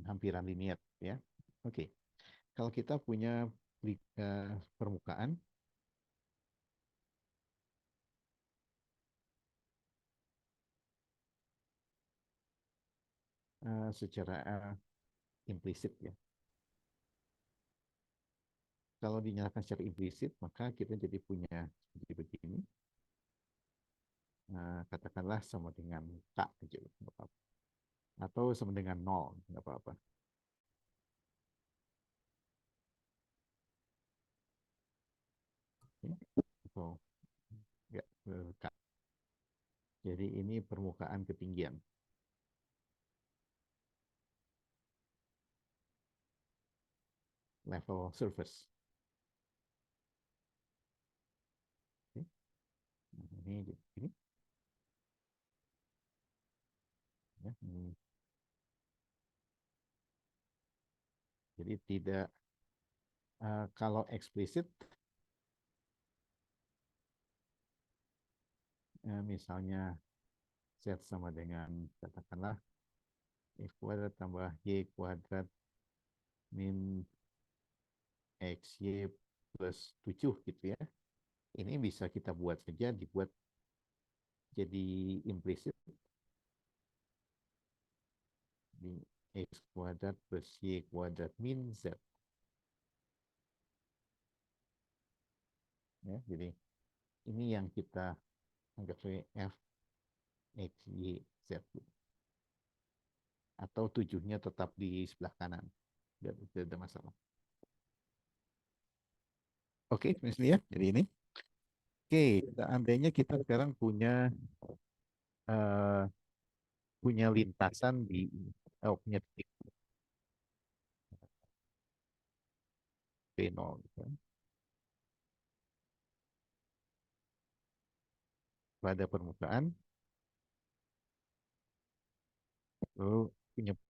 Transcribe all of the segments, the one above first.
hampiran linier ya. Oke. Kalau kita punya permukaan secara implisit ya. Kalau dinyatakan secara implisit, maka kita jadi punya seperti begini. Katakanlah sama dengan K aja, nggak apa-apa. Atau sama dengan 0, nggak apa-apa. Ya. Atau ya, K. Jadi ini permukaan ketinggian. Level surface. Oke. Nah, ini ya, ini. Jadi tidak kalau eksplisit misalnya Z sama dengan katakanlah X kuadrat tambah Y kuadrat min XY plus 7 gitu ya. Ini bisa kita buat saja, dibuat jadi implisit di X kuadrat plus Y kuadrat min Z. Ya, jadi ini yang kita anggap sebagai F, X, Y, Z. Atau 7-nya tetap di sebelah kanan. Tidak ada masalah. Oke, misalnya jadi ini. Oke, seandainya kita sekarang uh, punya lintasan di punya titik P0 gitu, pada permukaan, lalu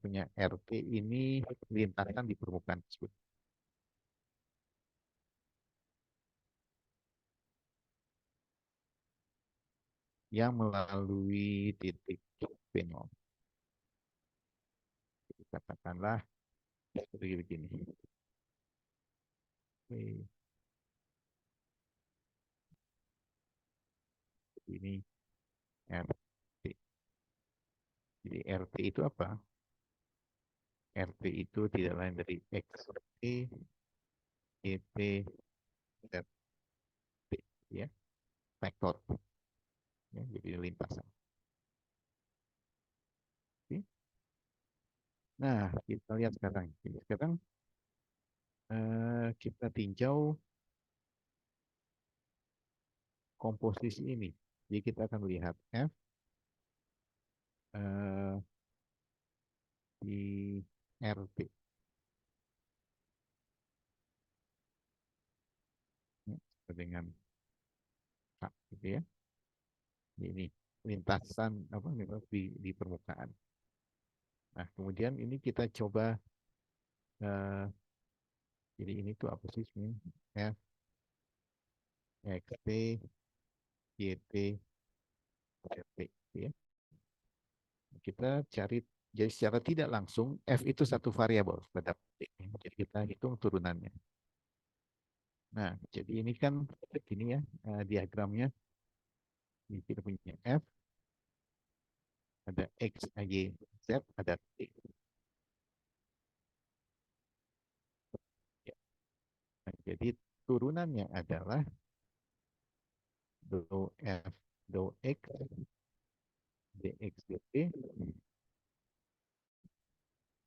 punya RT ini lintasan di permukaan tersebut yang melalui titik P0. Katakanlah seperti begini. Ini RT. Jadi RT itu apa? RT itu tidak lain dari XT, YT, ZT, ya, vektor. Ya, jadi lintasan. Oke. Nah, kita lihat sekarang. Jadi sekarang kita tinjau komposisi ini. Jadi kita akan lihat F eh, di RT. Ya, dengan K, gitu ya. Ini lintasan apa di permukaan. Nah, kemudian ini kita coba eh, jadi ini tuh apa sih sebenarnya? F, X, T, Y, T, Z, T, gitu ya. Kita cari, jadi secara tidak langsung F itu satu variabel pada T. Jadi kita hitung turunannya. Nah, jadi ini kan ini ya diagramnya. Ini kita punya F, ada X, Y, Z, ada T. Ya. Nah, jadi turunannya adalah dou F, dou X, dx dt,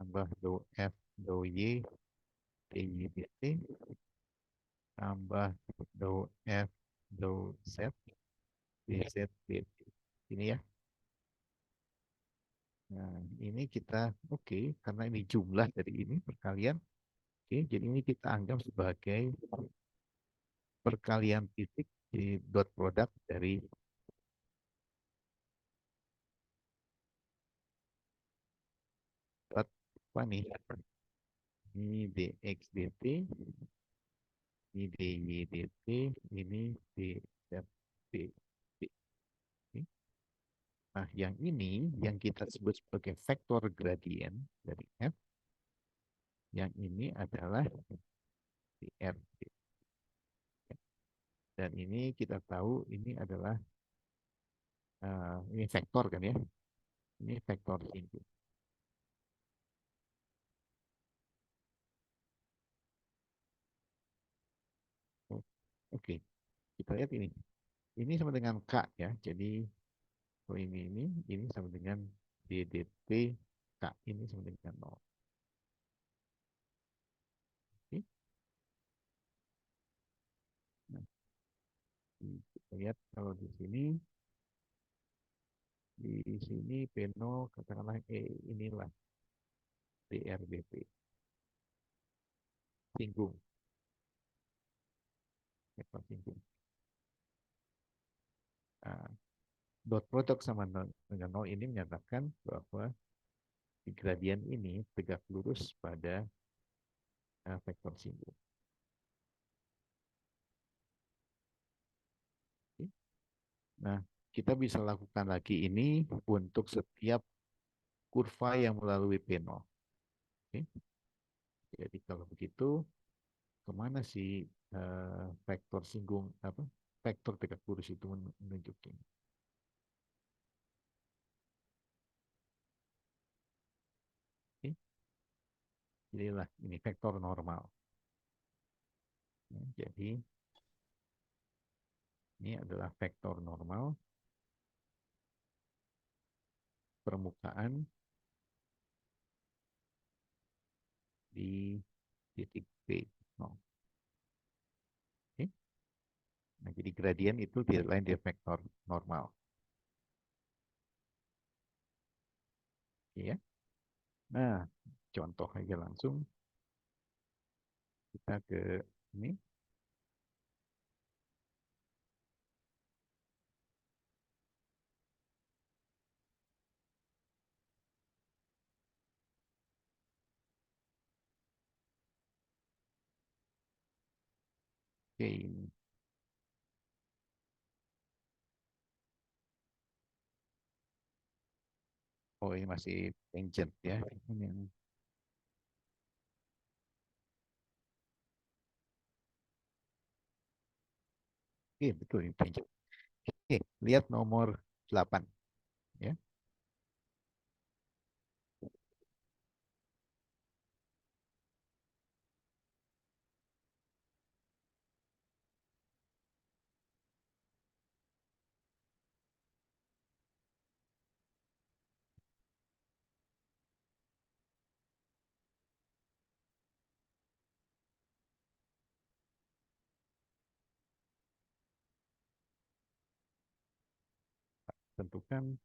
tambah dou F, dou Y, dy dt, tambah dou F, dou Z, dz dt. Ini ya. Nah, ini kita oke, karena ini jumlah dari ini perkalian. Oke, jadi ini kita anggap sebagai perkalian titik di dot produk dari dot apa nih? Ini dx dt, ini dy dt, ini dz dt. Nah, yang ini yang kita sebut sebagai vektor gradien dari f Yang ini adalah DR. Dan ini kita tahu ini adalah ini vektor kan ya. Ini vektor singgung. Oke, kita lihat ini. Ini sama dengan K ya. Jadi kalau ini sama dengan DDT K ini sama dengan 0. Oke. Nah, kita lihat kalau di sini Peno katakanlah inilah DRBP singgung, vektor singgung. Nah, dot product sama dengan 0 ini menyatakan bahwa gradien ini tegak lurus pada vektor singgung. Oke. Nah, kita bisa lakukan lagi ini untuk setiap kurva yang melalui P0. Oke. Jadi kalau begitu, kemana sih vektor singgung apa? Vektor tegak lurus itu menunjukin. Oke. Jadilah ini vektor normal. Ya, jadi ini adalah vektor normal permukaan di titik P. Oh, oke. Nah, jadi gradien itu tidak lain dari vektor normal. Ya. Nah, contoh aja langsung kita ke ini. Oke, ini. Oh, ini masih tangent ya. Ini yang, oke, betul ini tangent. Oke, lihat nomor 8 ya. Tentukan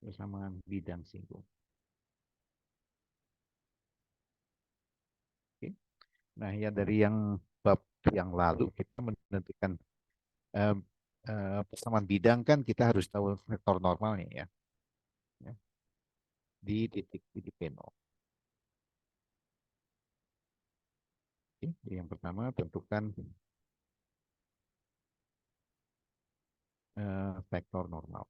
persamaan bidang singgung. Oke. Nah, ya dari yang bab yang lalu kita menentukan eh, persamaan bidang kan kita harus tahu vektor normalnya ya, ya, di titik P0. Oke, jadi yang pertama tentukan vektor normal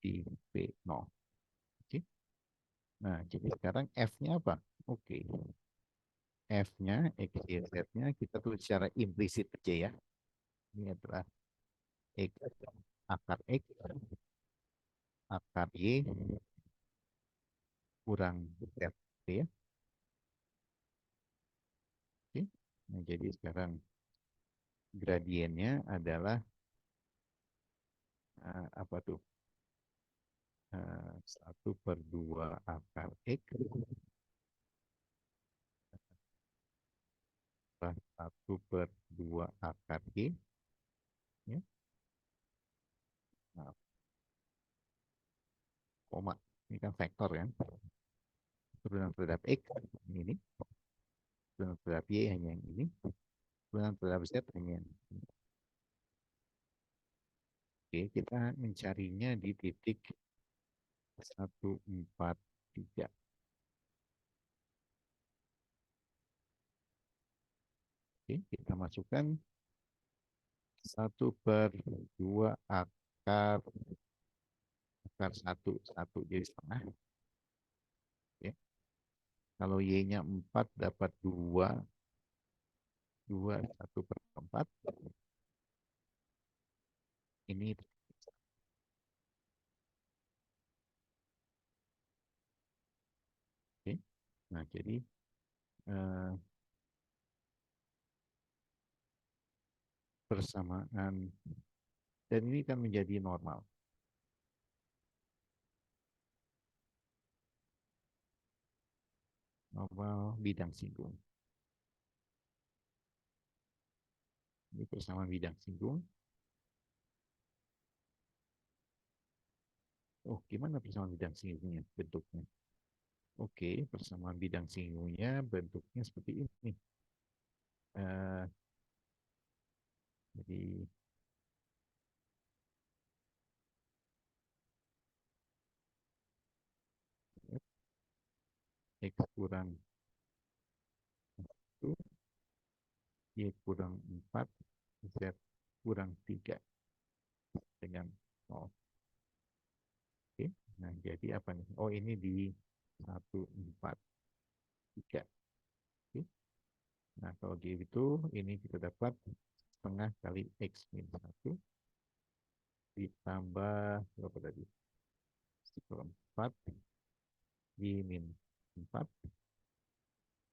di P0. Oke. Nah, jadi sekarang F-nya apa? Oke. F-nya, X, Y, Z-nya kita tulis secara implisit aja ya. Ini adalah X, akar X, akar Y, kurang Z. Oke ya. Oke. Nah, jadi sekarang gradiennya adalah apa tuh? 1/2 akar X, 1/2 akar Y, ya. Nah, koma. Ini kan vektor kan. Turunan terhadap X ini, turunan terhadap Y hanya yang ini, turunan terhadap Z hanya yang ini. Oke, kita mencarinya di titik 1, 4, 3. Oke, kita masukkan 1/2 akar akar akar satu satu jadi setengah. Ya. Kalau y-nya 4 dapat 2 2 1 per 4. Ini oke. Nah, jadi eh, persamaan dan ini kan menjadi normal. Normal bidang singgung. Ini persamaan bidang singgung. Oh, gimana persamaan bidang singgungnya bentuknya? Oke, persamaan bidang singgungnya bentuknya seperti ini. Eh, jadi X kurang 1, Y kurang 4, Z kurang 3 dengan 0. Oke, nah jadi apa nih? Oh, ini di 1, 4, 3. Oke. Nah, kalau gitu ini kita dapat setengah kali X min 1 ditambah berapa tadi? 4 Y min 4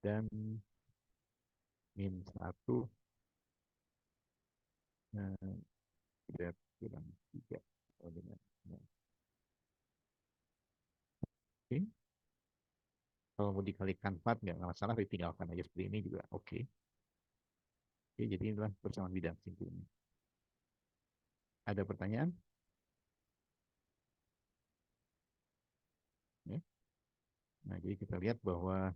dan min 1 Z kurang 3. Oh, dengan, nah, oke. Kalau mau dikalikan 4 nggak masalah, ditinggalkan aja seperti ini juga oke. Oke, jadi inilah persamaan bidang simpulnya. Ada pertanyaan? Ya. Nah, jadi kita lihat bahwa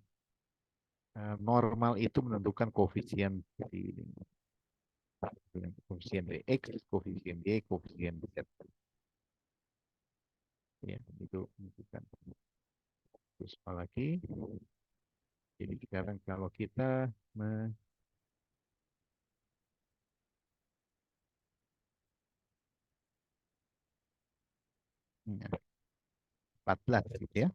normal itu menentukan koefisien di koefisien X, koefisien Y, koefisien Z. Ya, itu menentukan. Terus apa lagi? Jadi sekarang kalau kita ya, 14 gitu ya.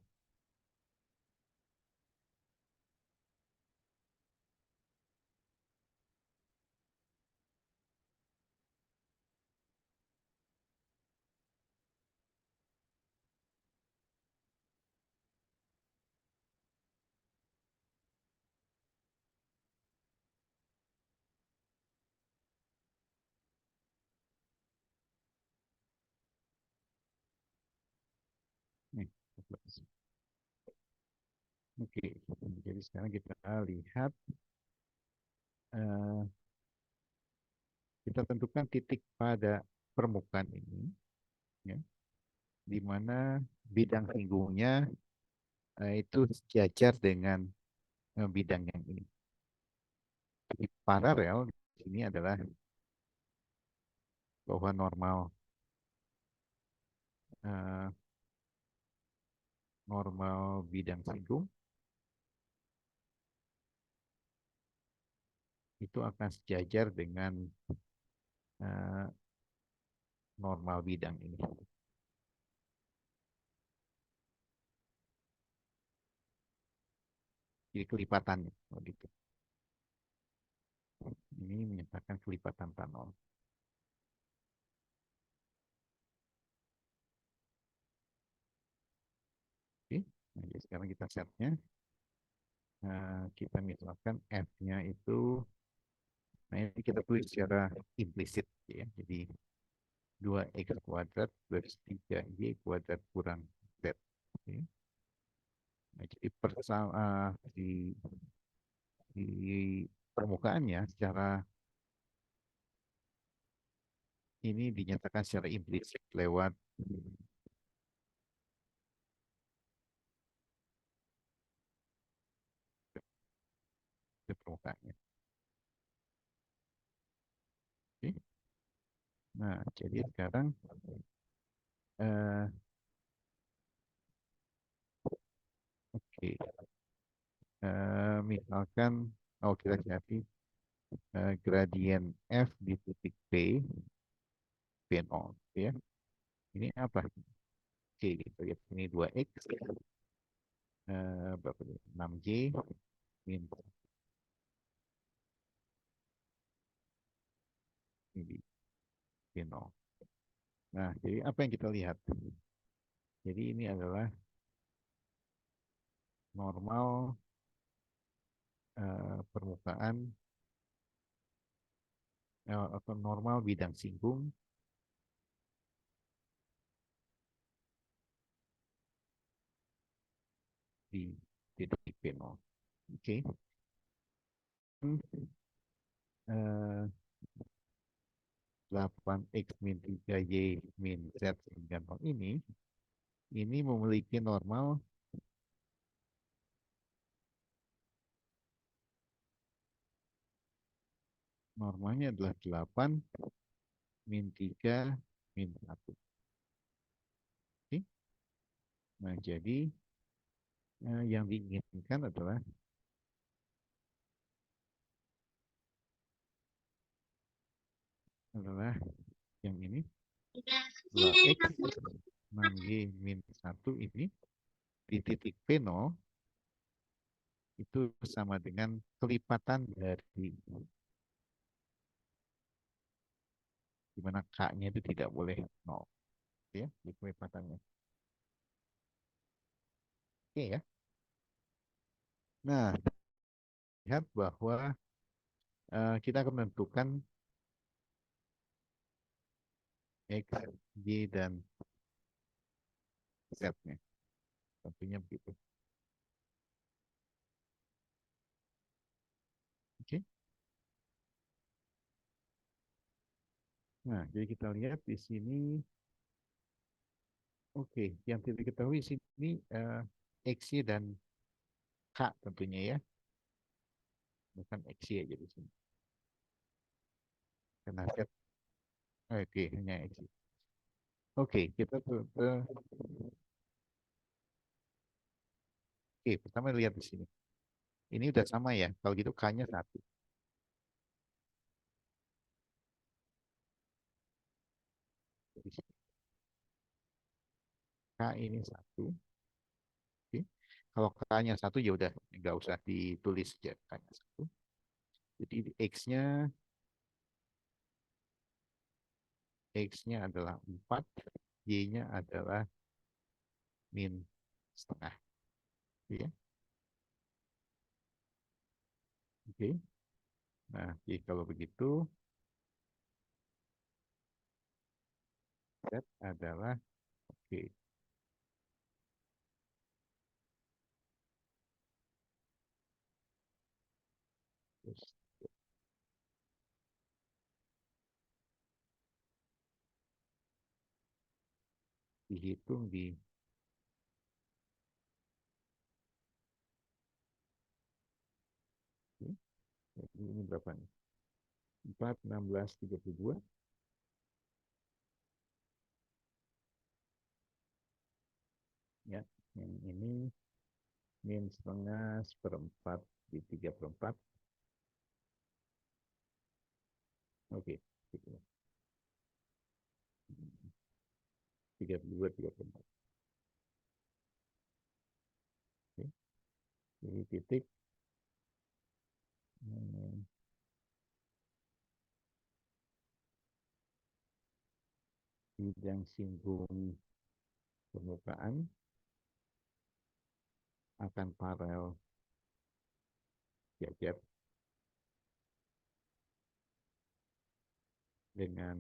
Nih, 14. Oke, jadi sekarang kita lihat, eh, kita tentukan titik pada permukaan ini, ya, di mana bidang singgungnya itu sejajar dengan bidang yang ini. Jadi paralel di sini adalah bahwa eh, normal bidang singgung itu akan sejajar dengan eh, normal bidang ini. Jadi kelipatannya, oh gitu. Ini menyatakan kelipatan tanol. Oke, nah, jadi sekarang kita setnya. Kita misalkan F-nya itu, nah ini kita tulis secara implisit ya. Jadi 2x kuadrat plus 3y kuadrat kurang z. Oke. Nah, jadi di permukaannya secara ini dinyatakan secara implisit lewat ke permukaannya. Oke. Nah, jadi sekarang eh, oke. Misalkan kita cari gradien f di titik P, P0, ya. Ini apa? Oke, kita lihat ini 2x, berapa ini? 6y min ini Y0. Nah, jadi apa yang kita lihat? Jadi ini adalah normal permukaan atau normal bidang singgung di titik P0. Oke. Eh, 8x min 3y min z hingga 0 ini memiliki normal normalnya adalah 8 min 3 min 1. Oke. Nah, jadi yang diinginkan adalah yang ini 2x 6y min 1 ini di titik P0 itu sama dengan kelipatan dari di mana K-nya itu tidak boleh 0. Ya, di kelipatannya. Oke ya. Nah, lihat bahwa kita akan menentukan X, Y, dan Z-nya. Tentunya begitu. Oke. Nah, jadi kita lihat di sini. Oke, yang tidak diketahui di sini X, Y, dan K tentunya ya. Bukan X, Y aja di sini. Karena Z, oke, hanya X, Y. Oke, kita oke, pertama lihat di sini. Ini udah sama ya. Kalau gitu K-nya 1. Di sini. K ini 1. Oke. Kalau K-nya 1 ya udah nggak usah ditulis ya K-nya 1. Jadi X-nya adalah 4, Y-nya adalah min setengah. Ya. Oke. Nah, jadi kalau begitu Z adalah oke. Terus dihitung di oke. Jadi ini berapa nih? 4, 16, 32. Ya, yang ini min setengah seperempat di 3/4. Oke, gitu. 32, 3/4. Oke. Jadi titik hmm, bidang singgung permukaan akan paralel jajar dengan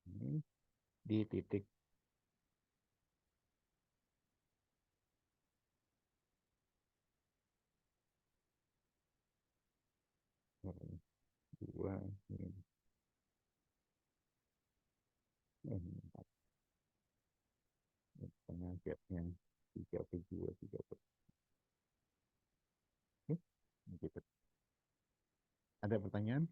ini di titik 2 min empat setengah gapnya 32, 30. Oke, gitu. Ada pertanyaan?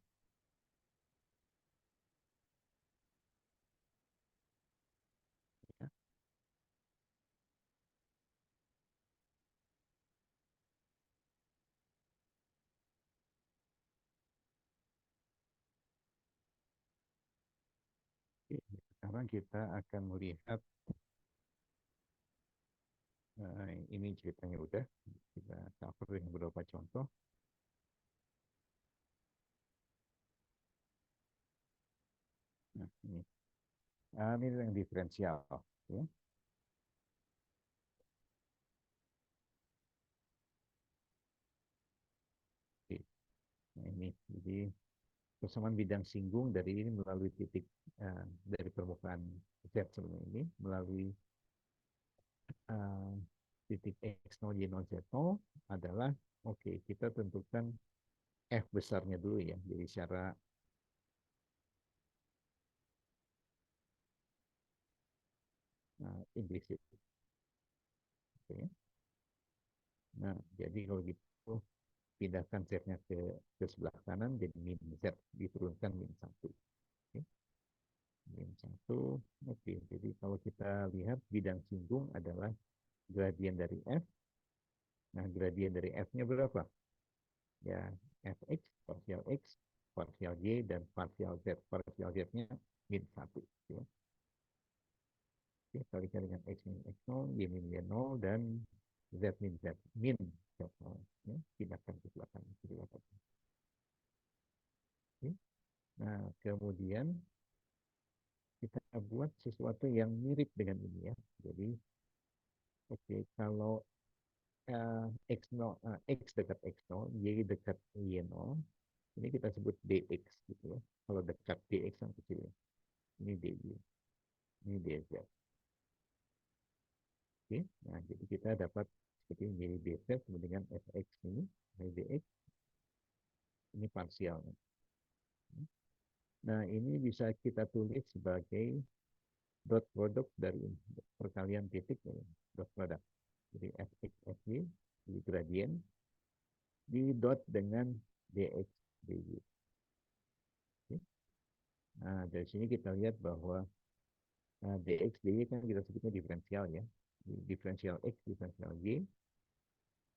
sekarang kita akan melihat ini ceritanya udah kita cover dengan beberapa contoh. Nah, ini yang diferensial, ya. Oke. Nah, ini jadi persamaan bidang singgung dari ini melalui titik dari permukaan Z sebelum ini melalui uh, titik X0, Y0, Z0 adalah oke, kita tentukan F besarnya dulu ya. Jadi secara implisit. Oke, ya. Nah, jadi kalau gitu pindahkan Z-nya ke sebelah kanan jadi min Z, diturunkan min 1. Oke. Min 1. Oke, jadi kalau kita lihat bidang singgung adalah gradien dari F. Nah, gradien dari F-nya berapa? Ya, Fx, parsial X, parsial Y, dan parsial Z. Parsial Z-nya min 1. Ya. Oke, kalikan dengan X min X0, Y min Y0, dan Z min Z. Min Z0. Ya, pindahkan ke belakang. Oke. Nah, kemudian kita buat sesuatu yang mirip dengan ini ya. Jadi, oke, kalau X0, X dekat X0, Y dekat Y0, ini kita sebut DX gitu ya. Kalau dekat DX yang kecil, ini DY, ini DZ. Oke, nah jadi kita dapat seperti ini jadi DZ sama dengan FX ini DX, ini parsialnya. Nah ini bisa kita tulis sebagai dot product dari perkalian titik ya, dot product. Jadi Fx Fy di gradien di dot dengan dx dy. Oke. Nah dari sini kita lihat bahwa dx dy kan kita sebutnya diferensial ya. Diferensial x, diferensial y,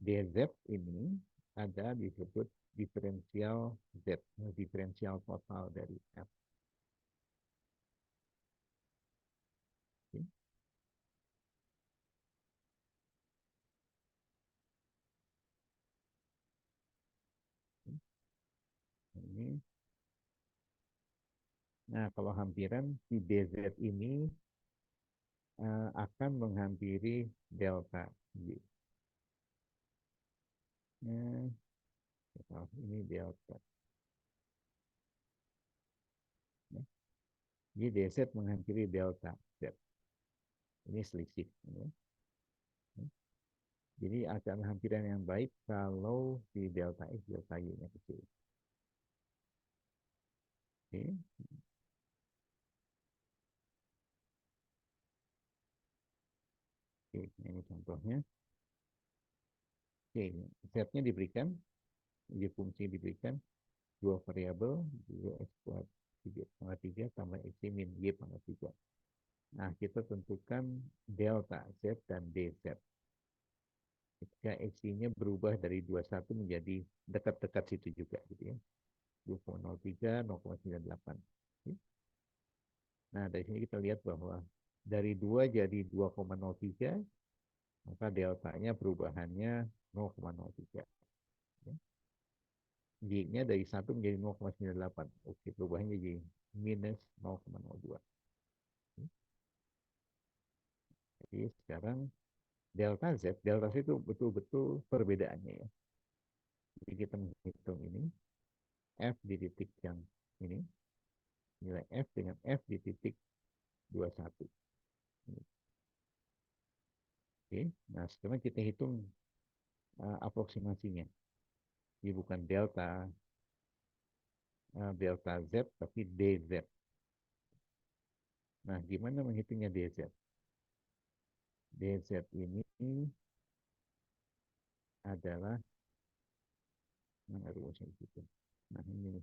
dz ini ada disebut diferensial z, diferensial total dari f. Oke. Ini, nah kalau hampiran si dz ini akan menghampiri delta y. Nah, ini delta. Ya. Jadi dz menghampiri delta z. Ini selisih. Ya. Jadi akan hampiran yang baik kalau di delta x, delta y-nya kecil. Oke. Oke, ini contohnya. Oke, z-nya diberikan, y fungsi diberikan, dua variabel, 2x kuadrat 3 tambah x min y pangkat 3. Nah, kita tentukan delta z dan dz. Ketika x-nya berubah dari 21 menjadi dekat-dekat situ juga gitu ya. 2,03, 0,98. Nah, dari sini kita lihat bahwa dari 2 jadi 2,03, maka deltanya perubahannya 0,03. Y-nya dari 1 menjadi 0,98. Oke, perubahannya jadi minus 0,02. Jadi sekarang delta Z itu betul-betul perbedaannya ya. Jadi kita menghitung ini, F di titik yang ini, nilai F dengan F di titik 21. Oke, nah sekarang kita hitung aproksimasinya. Ini bukan delta Z, tapi DZ. Nah, gimana menghitungnya DZ? DZ ini adalah, mana rumusnya itu? Nah, ini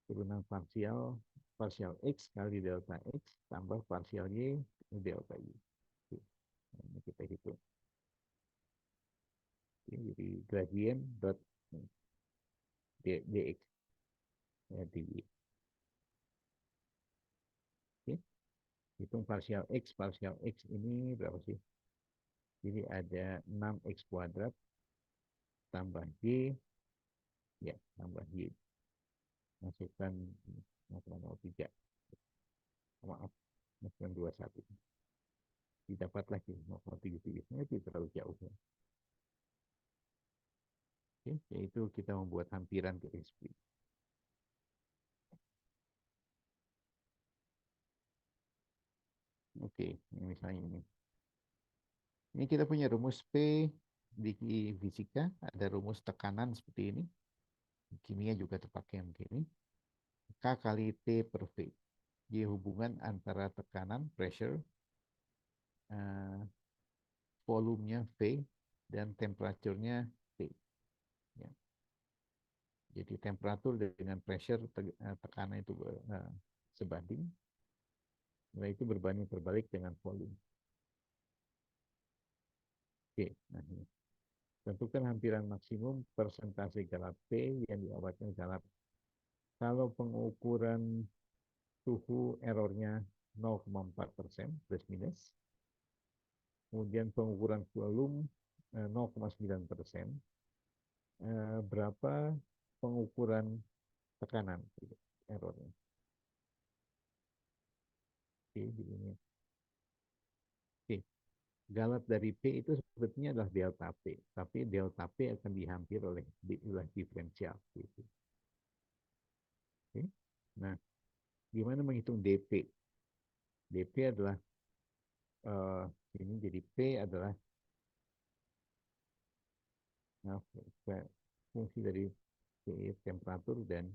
turunan parsial, parsial X kali delta X tambah parsial Y delta Y. Oke, nah, ini kita hitung. Oke, jadi gradien dot dx ya, dy. Oke. Hitung partial X ini berapa sih? Jadi ada 6X kuadrat tambah Y, ya, tambah Y. Masukkan 0,03, maaf, masukkan 21. Didapatlah 0,77. Itu terlalu jauh. Ya. Oke, yaitu kita membuat hampiran ke SP. Oke, misalnya ini. Ini kita punya rumus P di fisika, ada rumus tekanan seperti ini. Kimia juga terpakai yang begini. K kali T per V. Jadi hubungan antara tekanan, pressure, eh, volumenya V, dan temperaturnya T. Ya. Jadi temperatur dengan pressure tekanan itu sebanding. Nah, itu berbanding terbalik dengan volume. Oke, nah ini. Tentukan hampiran maksimum persentase galap P yang diawetkan galap. Kalau pengukuran suhu errornya 0,4% plus minus, kemudian pengukuran volume 0,9%, berapa pengukuran tekanan errornya? Oke, ini. Oke, galap dari P itu sebetulnya adalah delta P, tapi delta P akan dihampir oleh diferensial. Gitu. Oke. Nah, gimana menghitung DP? DP adalah eh, ini jadi P adalah nah, fungsi dari P, temperatur dan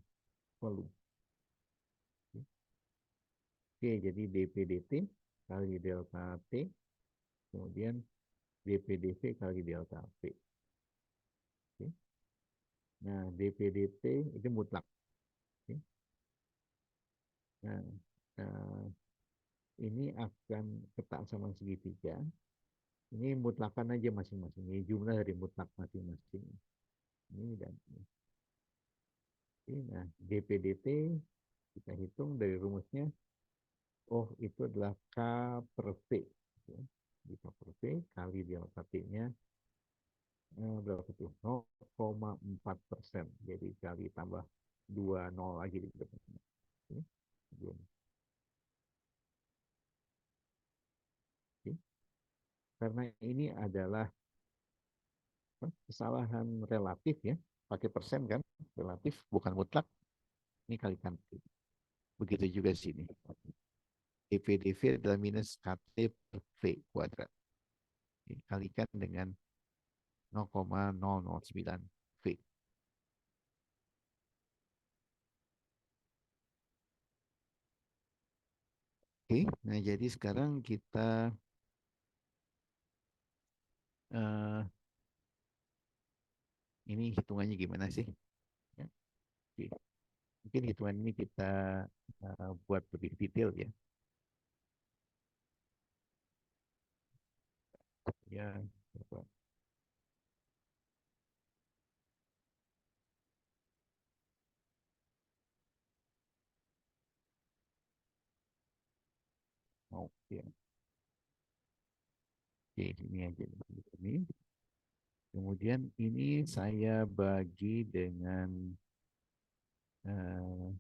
volume. Oke, jadi dP dt kali delta T, kemudian dP dV kali delta P. Oke. Nah, dP dt itu mutlak. Oke. Nah, eh, ini akan ketak sama segitiga. Ini mutlakan aja masing-masing. Ini jumlah dari mutlak masing-masing. Ini dan ini. Nah, dP dt kita hitung dari rumusnya. Oh, itu adalah K per V. Ya. Di K per V kali delta T-nya berapa tuh? 0,4%. Jadi kali tambah 20 lagi di depannya. Oke. Oke. Karena ini adalah kesalahan relatif ya, pakai persen kan, relatif bukan mutlak. Ini kalikan. Begitu juga sini. dP/dV adalah minus KT per V kuadrat. Kalikan dengan 0,009 V. Oke, nah jadi sekarang kita uh, ini hitungannya gimana sih? Ya, oke. Mungkin hitungan ini kita buat lebih detail ya. Ya, coba. Oke, oke, ini aja. Ini. Kemudian ini saya bagi dengan uh,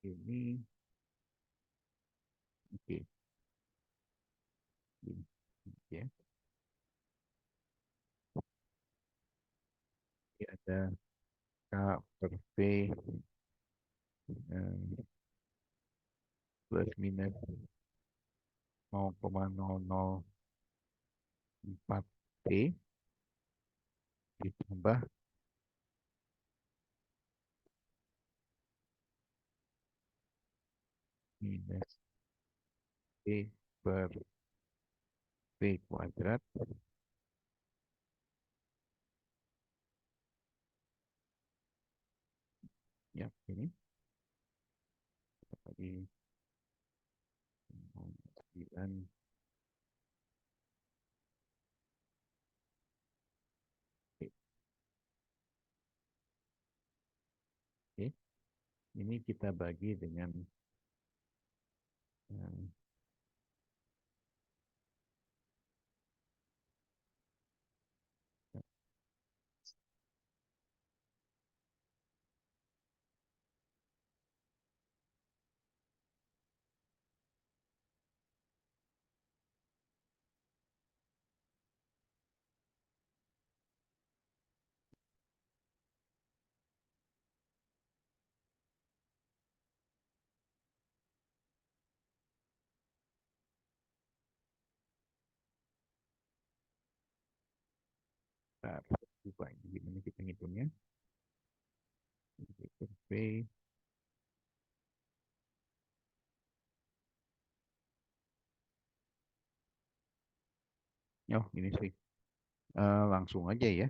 ini, oke, ini, ya. Ini ada K per V plus minus 0,004 T ditambah minus T per V kuadrat. Ya, ini. dan V. Oke, ini kita bagi dengan eh, bentar, lupa gimana kita ngitungnya. V, oh ini sih. Langsung aja ya.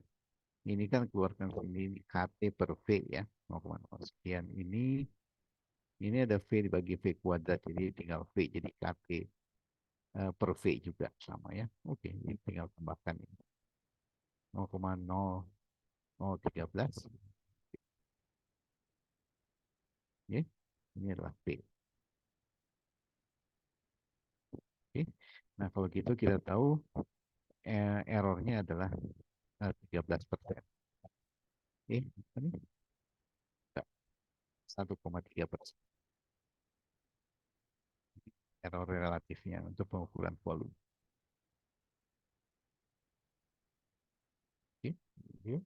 Ini kan keluarkan sini KT per V ya. 0,0 sekian. Ini ada V dibagi V kuadrat. Jadi tinggal V. Jadi KT per V juga sama ya. Oke, ini tinggal tambahkan ini. 0,0013. Ya. Ini adalah V. Oke. Nah, kalau gitu kita tahu errornya adalah 13%. Oke, ini 1,3% error relatifnya untuk pengukuran volume. Oke, yuk.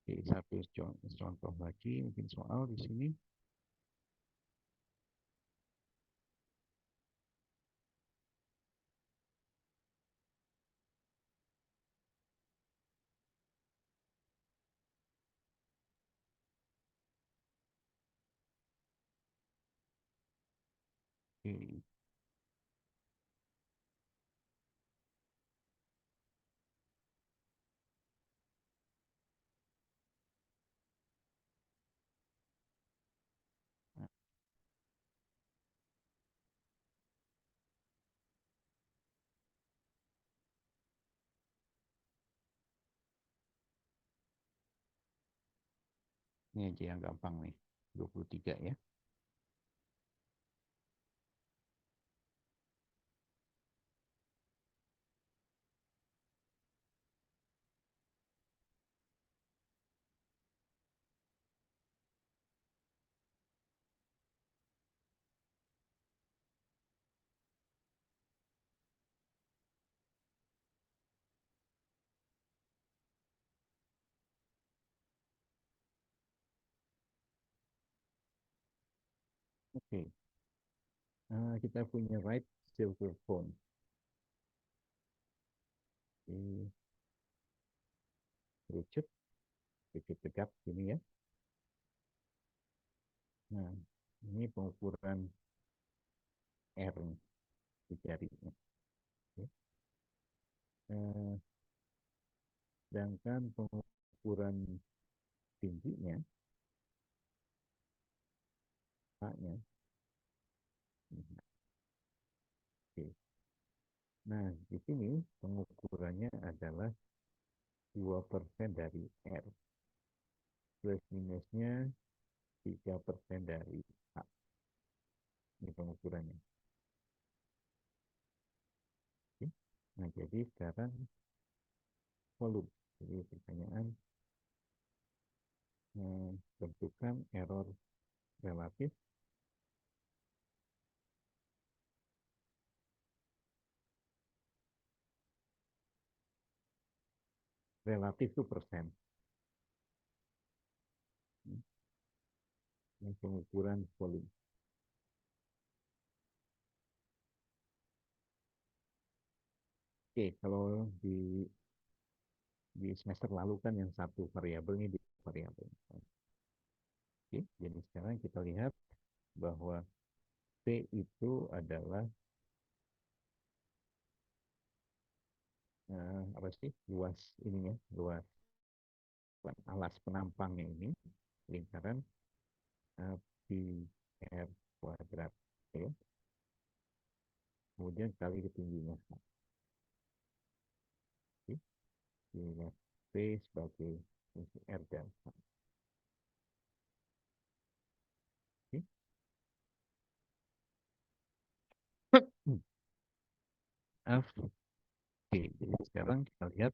Oke, satu contoh lagi, mungkin soal di sini. Oke, nah, ini aja yang gampang nih, 23 ya. Oke, kita punya right silver phone. Oke, kerucut, sedikit tegap ini ya. Nah, ini pengukuran R di jarinya. Oke. Eh, Sedangkan pengukuran tingginya, A-nya. Oke. Nah, di sini pengukurannya adalah 2% dari R. Plus minusnya 3% dari A. Ini pengukurannya. Oke. Nah, jadi sekarang volume. Jadi pertanyaan, tentukan error relatif. Relatif itu persen. Ini pengukuran volume. Oke, kalau di semester lalu kan yang satu variabel ini di variabel. Oke, jadi sekarang kita lihat bahwa P itu adalah apa sih luas ininya, luas alas penampangnya ini. lingkaran pi r kuadrat. Oke. Kemudian kali ketingginya. Oke. Ini P sebagai fungsi R dan H. Oke. Hmm. Oke, jadi sekarang kita lihat,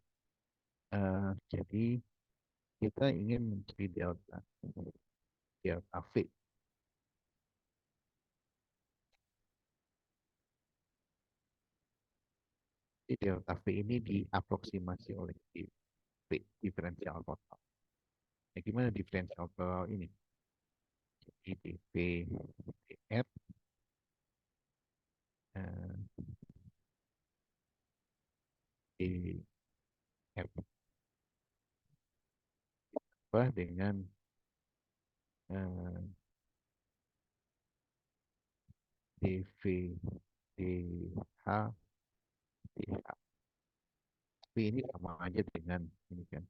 jadi kita ingin mencari delta delta V. Jadi delta V ini diaproksimasi oleh V, diferensial total. Nah, gimana diferensial total ini? Jadi dV dr eh, dr apa dengan eh, dV dH dH. V ini sama aja dengan ini kan,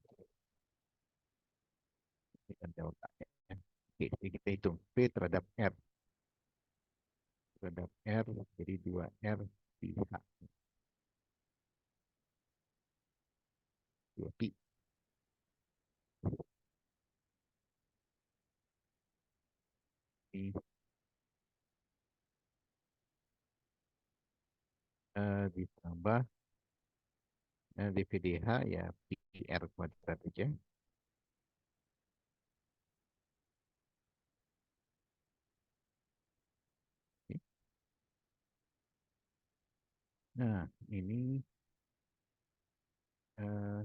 dengan delta R, ya. Oke, jadi kita hitung V terhadap R, jadi 2R dH, 2 pi. Ini ditambah dVdH ya pi R kuadrat aja. Oke. Nah, ini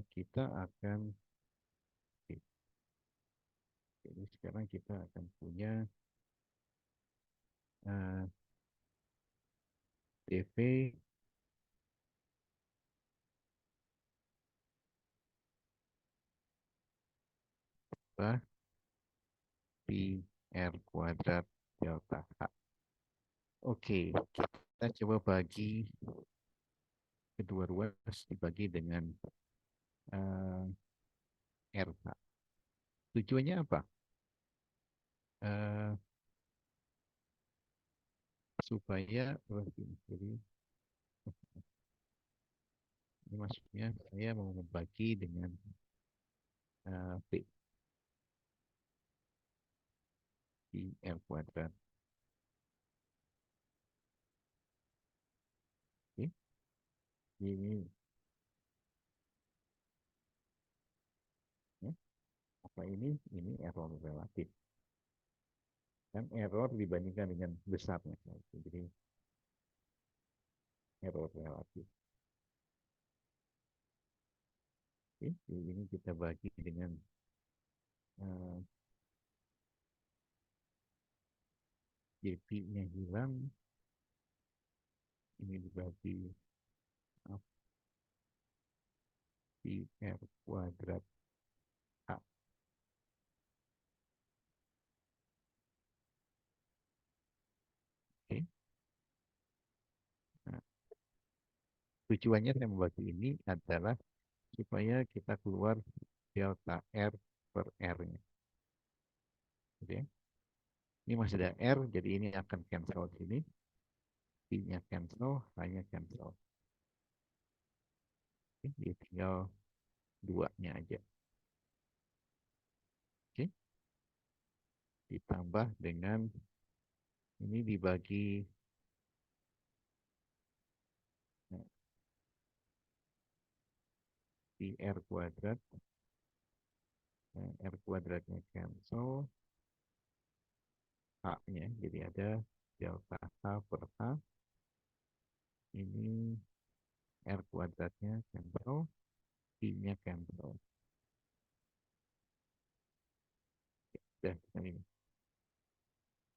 kita akan, oke, jadi sekarang kita akan punya eh, dV bah pi R kuadrat delta H. Oke, kita coba bagi kedua ruas dibagi dengan eh, RH. Tujuannya apa? Eh, supaya, jadi ini maksudnya saya mau membagi dengan P, pi R kuadrat. Oke, ini ya, apa ini error relatif. Kan error dibandingkan dengan besarnya. Jadi error relatif. Oke, ini kita bagi dengan uh, JP-nya hilang, ini dibagi pi R kuadrat H. Oke. Nah, tujuannya saya membagi ini adalah supaya kita keluar delta R per R-nya. Oke. Ini masih ada R, jadi ini akan cancel di sini. P-nya cancel, H-nya cancel. Oke, dia tinggal 2-nya aja. Oke. Ditambah dengan ini dibagi nah, pi R kuadrat. Nah, R kuadratnya cancel, H-nya, jadi ada delta H per H. Ini R kuadratnya cancel, I-nya cancel. Udah, ini.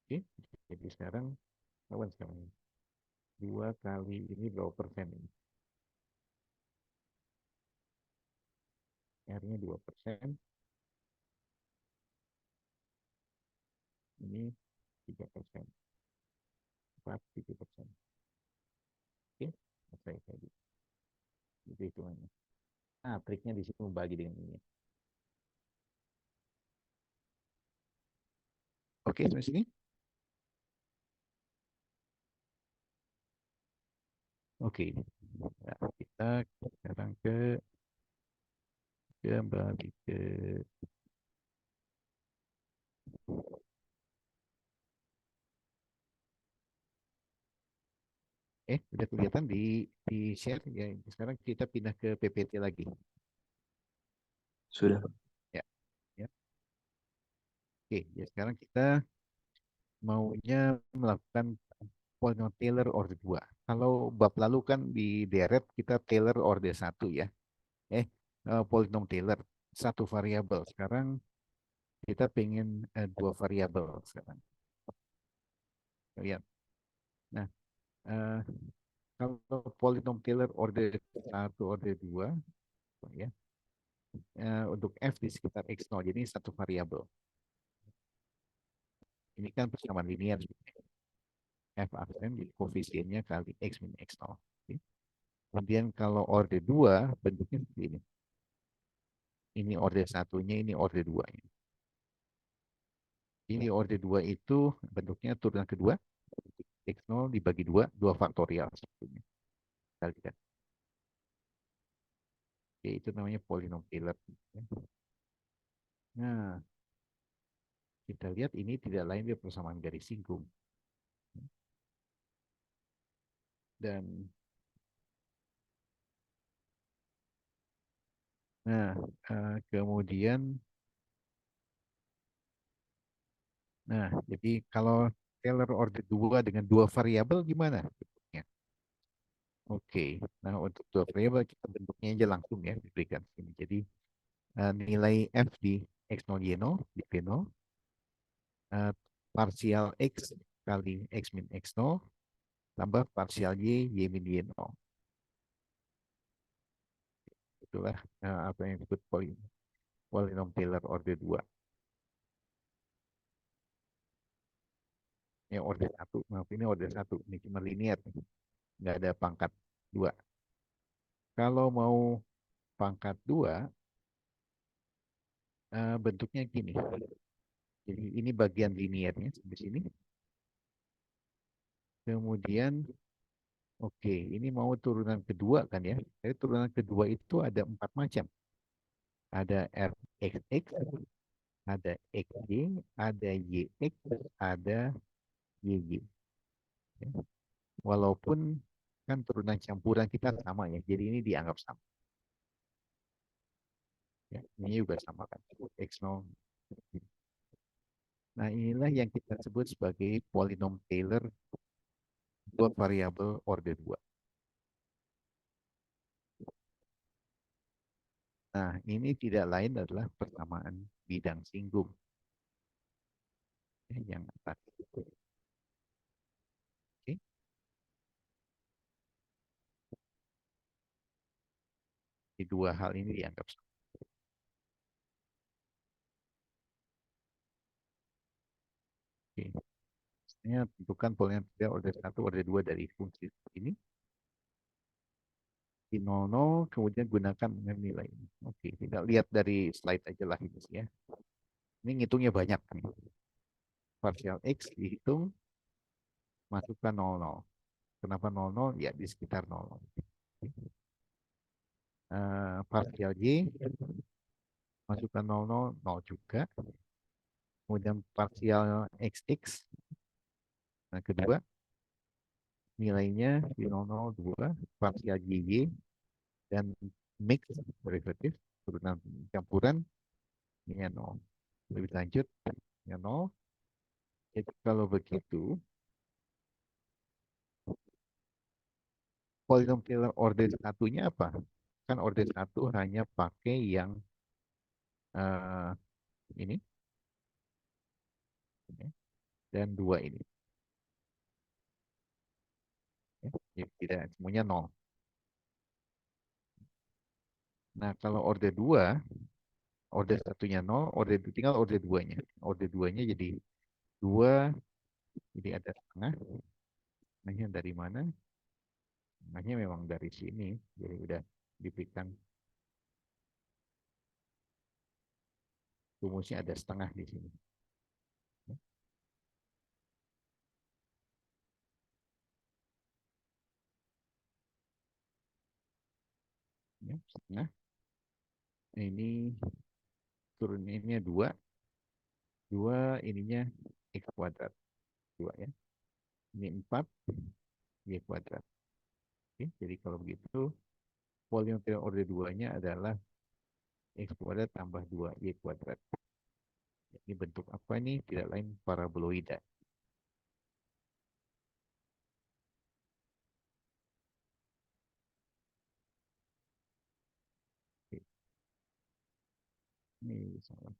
Oke, jadi sekarang, kawan sekarang. 2 kali ini berapa persen ini? R-nya 2%, ini 3%, 4, 7%. Oke, selesai tadi. Itu hitungannya. Nah, triknya di sini membagi dengan ini. Oke, sampai sini. Oke. Nah, kita sekarang kembali ke udah kelihatan di share ya. Sekarang kita pindah ke PPT lagi. Sudah. Ya, ya. Oke, ya sekarang kita maunya melakukan polynomial Taylor order 2. Kalau bab lalu kan di deret kita Taylor order 1 ya. Polynomial Taylor satu variabel. Sekarang kita pengen dua variabel sekarang. Lihat. Nah, eh, kalau polynomial Taylor order 1 order 2 ya, untuk f di sekitar x0 jadi satu variabel. Ini kan persamaan linear. F absen jadi koefisiennya kali x min x0. Oke. Kemudian kalau order 2 bentuknya seperti ini. Ini order satunya, ini order 2. Ini order 2 itu bentuknya turunan kedua. X0 dibagi 2, 2 faktorial. Sebetulnya. Kita lihat. Oke, itu namanya polinom Taylor. Nah, kita lihat ini tidak lain dari persamaan garis singgung. Dan, nah, kemudian, nah, jadi kalau Taylor order 2 dengan dua variabel gimana bentuknya? Oke, nah untuk dua variabel kita bentuknya aja langsung ya diberikan sini. Jadi nilai f di x0 y0 di p0 parsial x kali x min x0 tambah parsial y min y0. Itulah apa yang disebut polinom Taylor order 2. Ya order 1, maaf ini order 1. Ini cuma linear, nggak ada pangkat 2. Kalau mau pangkat 2, bentuknya gini. Jadi ini bagian linearnya di sini. Kemudian, oke, ini mau turunan kedua kan ya. Jadi turunan kedua itu ada 4 macam. Ada rxx, ada xy, ada yx, ada yy. Ya. Walaupun kan turunan campuran kita sama ya. Jadi ini dianggap sama. Ya, ini juga sama kan. X0. Nah, inilah yang kita sebut sebagai polinom Taylor dua variabel order 2. Nah, ini tidak lain adalah persamaan bidang singgung. Ya, yang atas. Oke. Di dua hal ini dianggap sama. Oke. Misalnya tentukan polinom Taylor order 1, order 2 dari fungsi ini. Di 00, kemudian gunakan nilai ini. Oke, kita lihat dari slide aja lah ini ya. Ini ngitungnya banyak nih. Partial X dihitung, masukkan 00. Kenapa 00? Ya di sekitar 00. Partial Y, masukkan 00, 0 juga. Kemudian partial XX, nah kedua, nilainya di 002, partial YY, dan mix derivatif, turunan campuran, ini 0. Lebih lanjut, ya 0. Jadi kalau begitu, polinom Taylor order satunya apa? Kan order satu hanya pakai yang uh, ini ya, dan dua ini. Ya. Jadi tidak semuanya nol. Nah kalau order dua, order satunya nol, tinggal order duanya. Order duanya jadi dua, jadi ada setengah. Setengahnya dari mana? Setengahnya memang dari sini. Jadi udah diberikan rumusnya ada setengah di sini. ya, setengah. Nah, ini turunnya dua, dua ininya x kuadrat, dua ya. Ini 4 y kuadrat. Oke, jadi kalau begitu polinomial order 2-nya adalah x kuadrat tambah 2 y kuadrat. Ini bentuk apa ini? Tidak lain paraboloida. Oke, ini salah.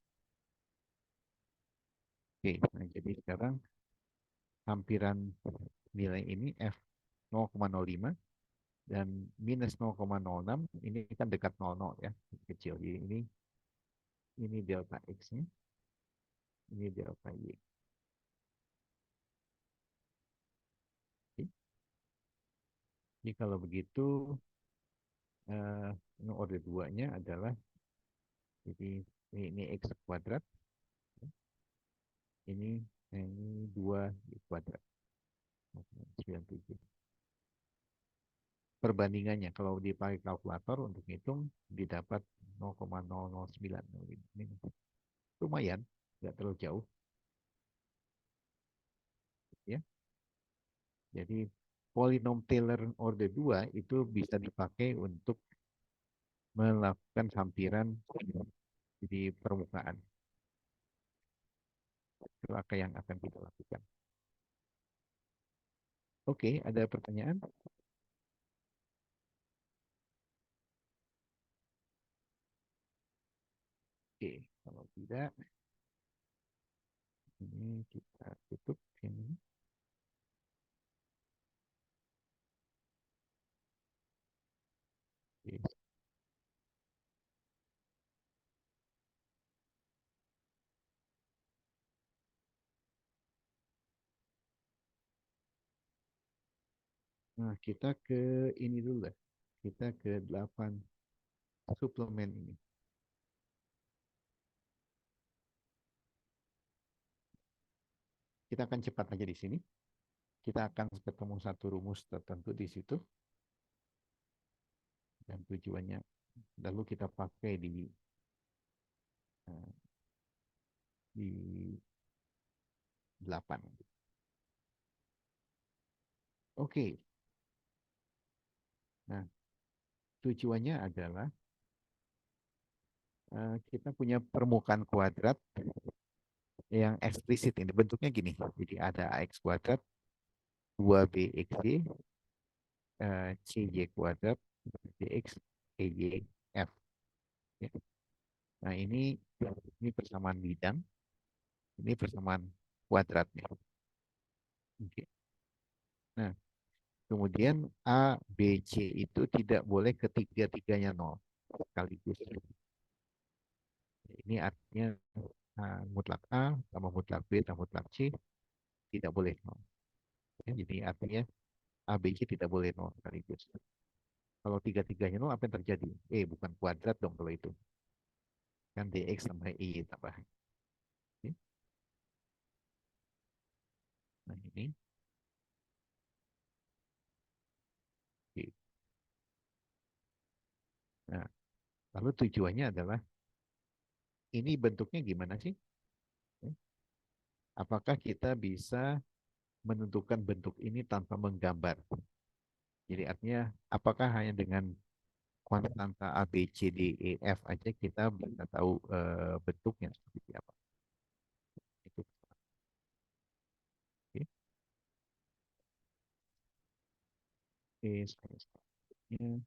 Oke, nah jadi sekarang hampiran nilai ini f 0,05 dan minus 0,06 ini kan dekat 00 ya, kecil. Jadi ini delta x-nya, ini delta y. Oke. Jadi kalau begitu order 2-nya adalah jadi ini x kuadrat, ini ini 2 y kuadrat. 97. Perbandingannya kalau dipakai kalkulator untuk hitung didapat 0,009. Ini lumayan, nggak terlalu jauh ya. Jadi polinom Taylor order 2 itu bisa dipakai untuk melakukan hampiran di permukaan. Itu apa yang akan kita lakukan. Oke, ada pertanyaan? Oke, kalau tidak, ini kita tutup ini. Oke. Nah, kita ke ini dulu lah. Kita ke 8 suplemen ini. Kita akan cepat aja di sini. Kita akan ketemu satu rumus tertentu di situ dan tujuannya lalu kita pakai eh, di 8. Oke. Nah, tujuannya adalah kita punya permukaan kuadrat yang eksplisit ini bentuknya gini. Jadi ada ax kuadrat 2bxy cy kuadrat dx ey f. Ya. Nah, ini persamaan bidang, ini persamaan kuadratnya. Oke. Nah, kemudian A, B, C itu tidak boleh ketiga-tiganya nol sekaligus. Ini artinya mutlak A tambah mutlak B tambah mutlak C tidak boleh nol. Ya, jadi artinya A, B, C tidak boleh nol sekaligus. Kalau tiga-tiganya nol apa yang terjadi? Bukan kuadrat dong kalau itu. Kan dx tambah y tambah. Oke. Nah ini. Oke. Nah, lalu tujuannya adalah ini bentuknya gimana sih? Apakah kita bisa menentukan bentuk ini tanpa menggambar? Jadi artinya apakah hanya dengan konstanta A, B, C, D, E, F aja kita bisa tahu bentuknya seperti apa? Itu. Oke. Oke, selanjutnya.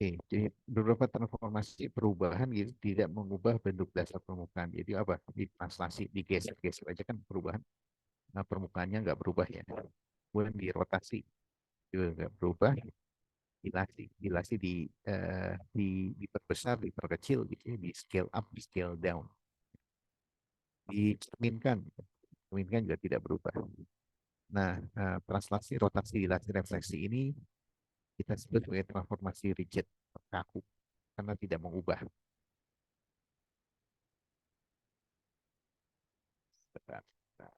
Oke, jadi beberapa transformasi perubahan gitu tidak mengubah bentuk dasar permukaan. Jadi apa? Ditranslasi, digeser-geser aja kan perubahan. Nah, permukaannya nggak berubah ya. Kemudian dirotasi juga nggak berubah. Dilasi, dilasi diperbesar, diperkecil gitu ya, di scale up, di scale down. Dicerminkan, cerminkan juga tidak berubah. Nah, translasi, rotasi, dilasi, refleksi ini kita sebut sebagai transformasi rigid, kaku, karena tidak mengubah. Bentar, bentar.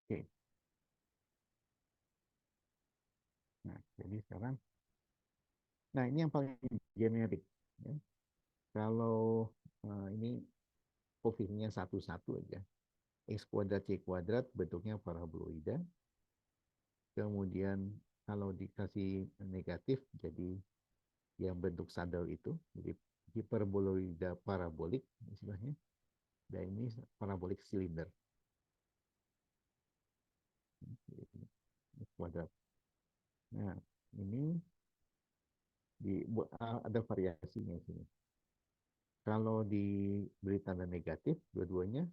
Oke, nah jadi sekarang, nah ini yang paling generik. Ya. Kalau ini posisinya satu-satu aja. X kuadrat Y kuadrat bentuknya paraboloida. Kemudian kalau dikasih negatif jadi yang bentuk sadel itu, jadi hiperboloida parabolik istilahnya. Dan ini parabolik silinder kuadrat. Nah, ini ada variasinya di sini. Kalau diberi tanda negatif dua-duanya,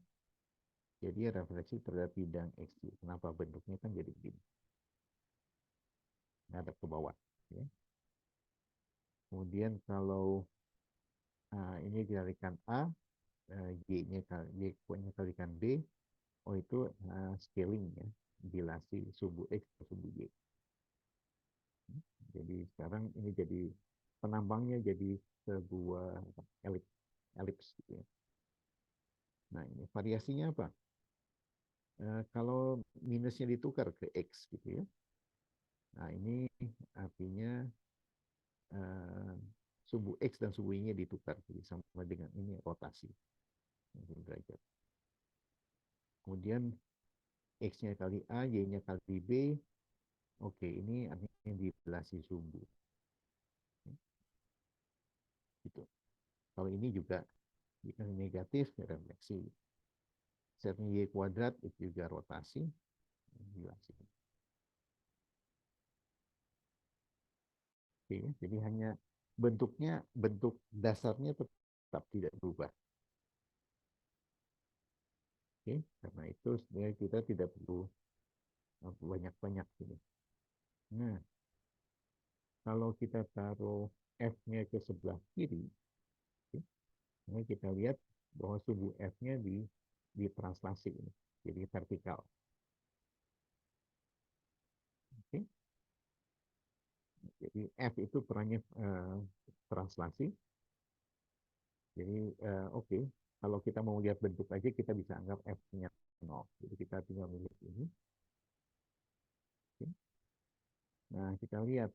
jadi refleksi terhadap bidang X. Kenapa bentuknya kan jadi begini? Ada ke bawah. Ya. Kemudian kalau ini dikalikan A, Y-nya Y-nya kalikan B, oh itu scaling ya, dilasi subu X ke subu Y. Jadi sekarang ini jadi penambangnya jadi sebuah elips, elips gitu ya. Nah ini variasinya apa? Kalau minusnya ditukar ke X gitu ya. Nah ini artinya eh, subu X dan subu Y-nya ditukar. Jadi sama dengan ini rotasi. Derajat. Kemudian X-nya kali A, Y-nya kali B. Oke, ini artinya dilasi subu. Gitu. Kalau ini juga jika negatif, refleksi. Setnya Y kuadrat itu juga rotasi. Dilasi. Oke, jadi hanya bentuk dasarnya tetap tidak berubah. Oke, karena itu sebenarnya kita tidak perlu banyak-banyak ini. Nah, kalau kita taruh F-nya ke sebelah kiri, ini kita lihat bahwa subu F-nya ditranslasi ini, jadi vertikal. Oke, jadi F itu perannya translasi. Jadi oke, kalau kita mau lihat bentuk aja kita bisa anggap F-nya 0. Jadi kita tinggal melihat ini. Oke. Nah, kita lihat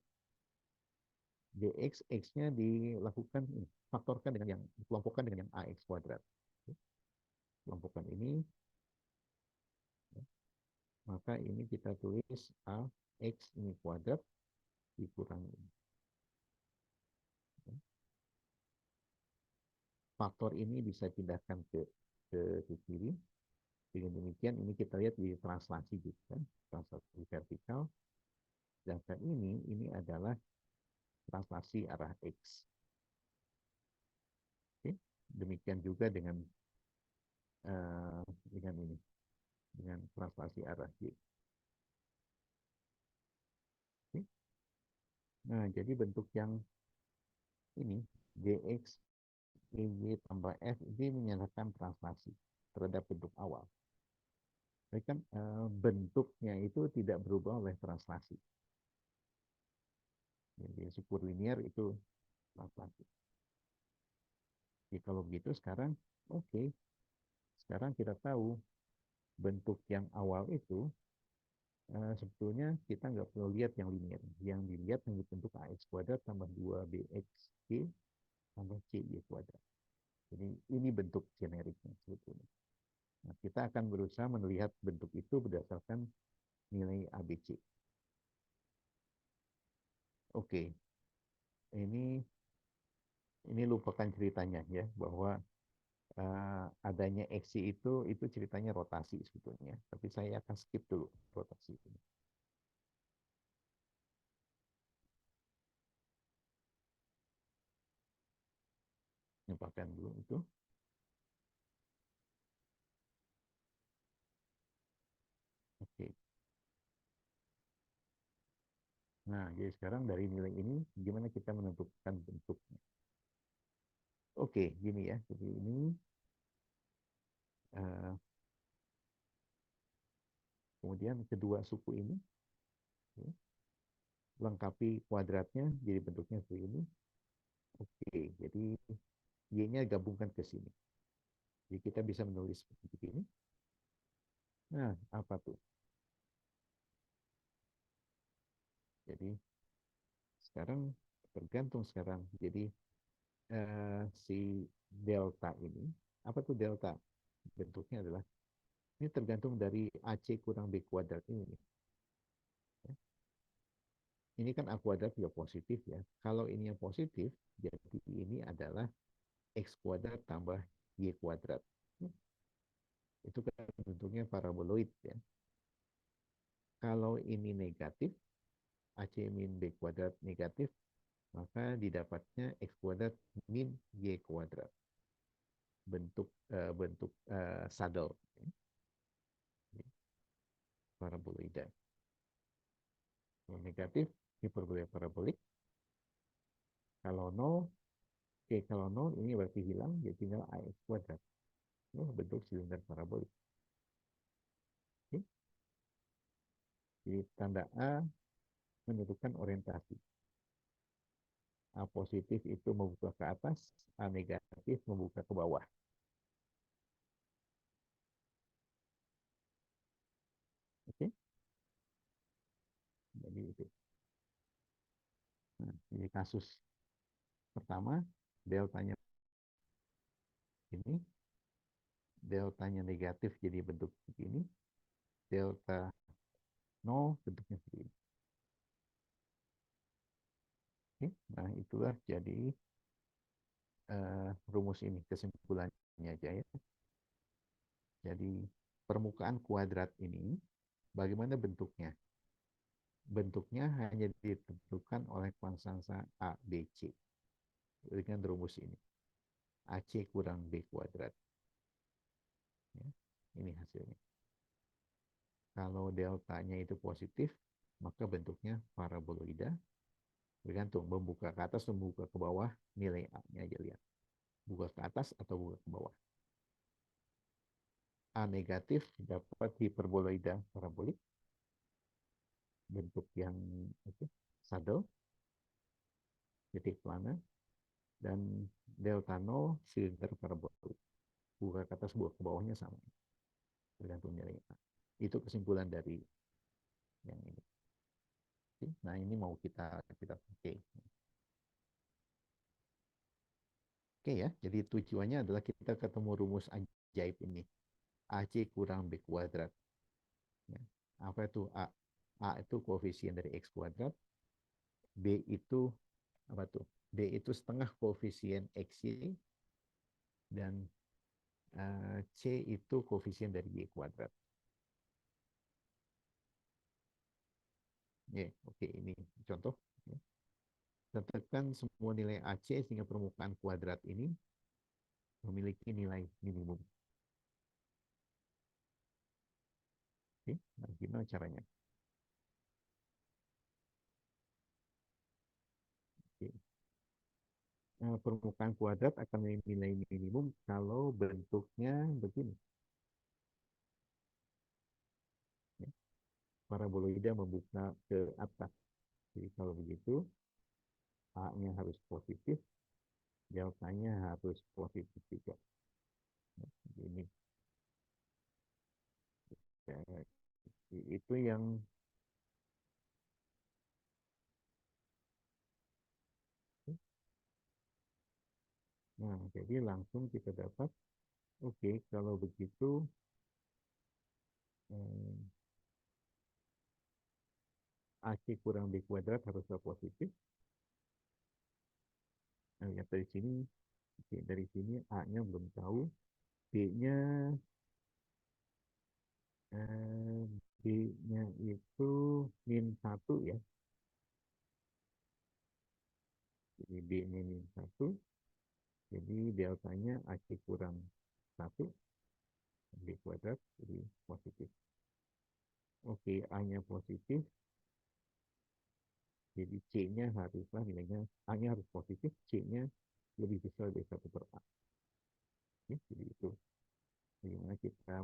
dx, x-nya dilakukan faktorkan dengan yang dikelompokkan dengan yang ax kuadrat. Kelompokkan ini, maka ini kita tulis ax ini kuadrat dikurangi. Faktor ini bisa pindahkan ke kiri. Dengan demikian ini kita lihat di translasi gitu kan, translasi vertikal. Sedangkan ini adalah translasi arah x. Oke. Demikian juga dengan ini, dengan translasi arah y. Oke. Nah, jadi bentuk yang ini dx dy tambah f ini menyatakan translasi terhadap bentuk awal. Jadi kan bentuknya itu tidak berubah oleh translasi. Jadi syukur linear itu translasi. Jadi kalau begitu sekarang oke, okay. Sekarang kita tahu bentuk yang awal itu sebetulnya kita nggak perlu lihat yang linear. Yang dilihat hanya bentuk ax kuadrat tambah 2bxg tambah cy kuadrat. Jadi ini bentuk generiknya sebetulnya. Nah, kita akan berusaha melihat bentuk itu berdasarkan nilai ABC. Oke, ini lupakan ceritanya ya bahwa adanya XY itu ceritanya rotasi sebetulnya. Tapi saya akan skip dulu rotasi ini. tambahkan dulu itu. Oke. Nah, jadi sekarang dari nilai ini gimana kita menentukan bentuknya? Oke, gini ya. Jadi ini eh, kemudian kedua suku ini ya, lengkapi kuadratnya jadi bentuknya seperti ini. Oke, jadi y-nya gabungkan ke sini. Jadi kita bisa menulis seperti ini. Nah, apa tuh? Jadi sekarang tergantung sekarang. Jadi si delta ini, apa tuh delta? Bentuknya adalah ini tergantung dari AC kurang B kuadrat ini. Ini kan A kuadrat juga positif ya. Kalau ini yang positif, jadi ini adalah X kuadrat tambah Y kuadrat. Itu kan bentuknya paraboloid ya. Kalau ini negatif, AC min B kuadrat negatif, maka didapatnya X kuadrat min Y kuadrat. Bentuk saddle paraboloida. Kalau negatif, hiperbola parabolik. Kalau nol, kalau nol ini berarti hilang, jadi tinggal AX kuadrat. Oh, bentuk silinder parabolik. Oke. Jadi tanda A menentukan orientasi. A positif itu membuka ke atas, A negatif membuka ke bawah. Oke, jadi itu. Nah, ini kasus pertama, deltanya ini, deltanya negatif jadi bentuk begini, delta nol bentuknya seperti ini. Oke, nah itulah jadi rumus ini, kesimpulannya aja ya. Jadi permukaan kuadrat ini, bagaimana bentuknya? Bentuknya hanya ditentukan oleh konstansa A, B, C dengan rumus ini. AC kurang B kuadrat. Ya, ini hasilnya. Kalau deltanya itu positif, maka bentuknya paraboloida. Bergantung, membuka ke atas atau membuka ke bawah, nilai A-nya aja lihat. Buka ke atas atau buka ke bawah. A negatif dapat hiperboloida parabolik. Bentuk yang saddle, titik plana. Dan delta 0 silinder parabolik. Buka ke atas, buka ke bawahnya sama. Tergantung nilai A. Itu kesimpulan dari yang ini. Nah, ini mau kita pakai. Oke ya, jadi tujuannya adalah kita ketemu rumus ajaib ini. AC kurang B kuadrat. Ya. Apa itu A? A itu koefisien dari X kuadrat. B itu apa tuh? B itu setengah koefisien XY. Dan C itu koefisien dari Y kuadrat. Ya, oke, ini contoh. Ya. Tentukan semua nilai AC sehingga permukaan kuadrat ini memiliki nilai minimum. Oke, nah, gimana caranya? Oke. Nah, permukaan kuadrat akan memiliki nilai minimum kalau bentuknya begini. Ya. Paraboloida membuka ke atas. Jadi kalau begitu, A-nya harus positif, deltanya harus positif juga. Ya, ini ya, itu yang nah jadi langsung kita dapat oke, kalau begitu eh, AC kurang B kuadrat haruslah positif. Nah, lihat dari sini, oke, dari sini A-nya belum tahu, B-nya eh, B-nya itu min satu ya. Jadi B-nya min satu. Jadi deltanya AC kurang 1 B kuadrat, jadi positif. Oke, A-nya positif, jadi C-nya haruslah nilainya, A-nya harus positif, C-nya lebih besar dari 1/A. Ya, jadi itu bagaimana kita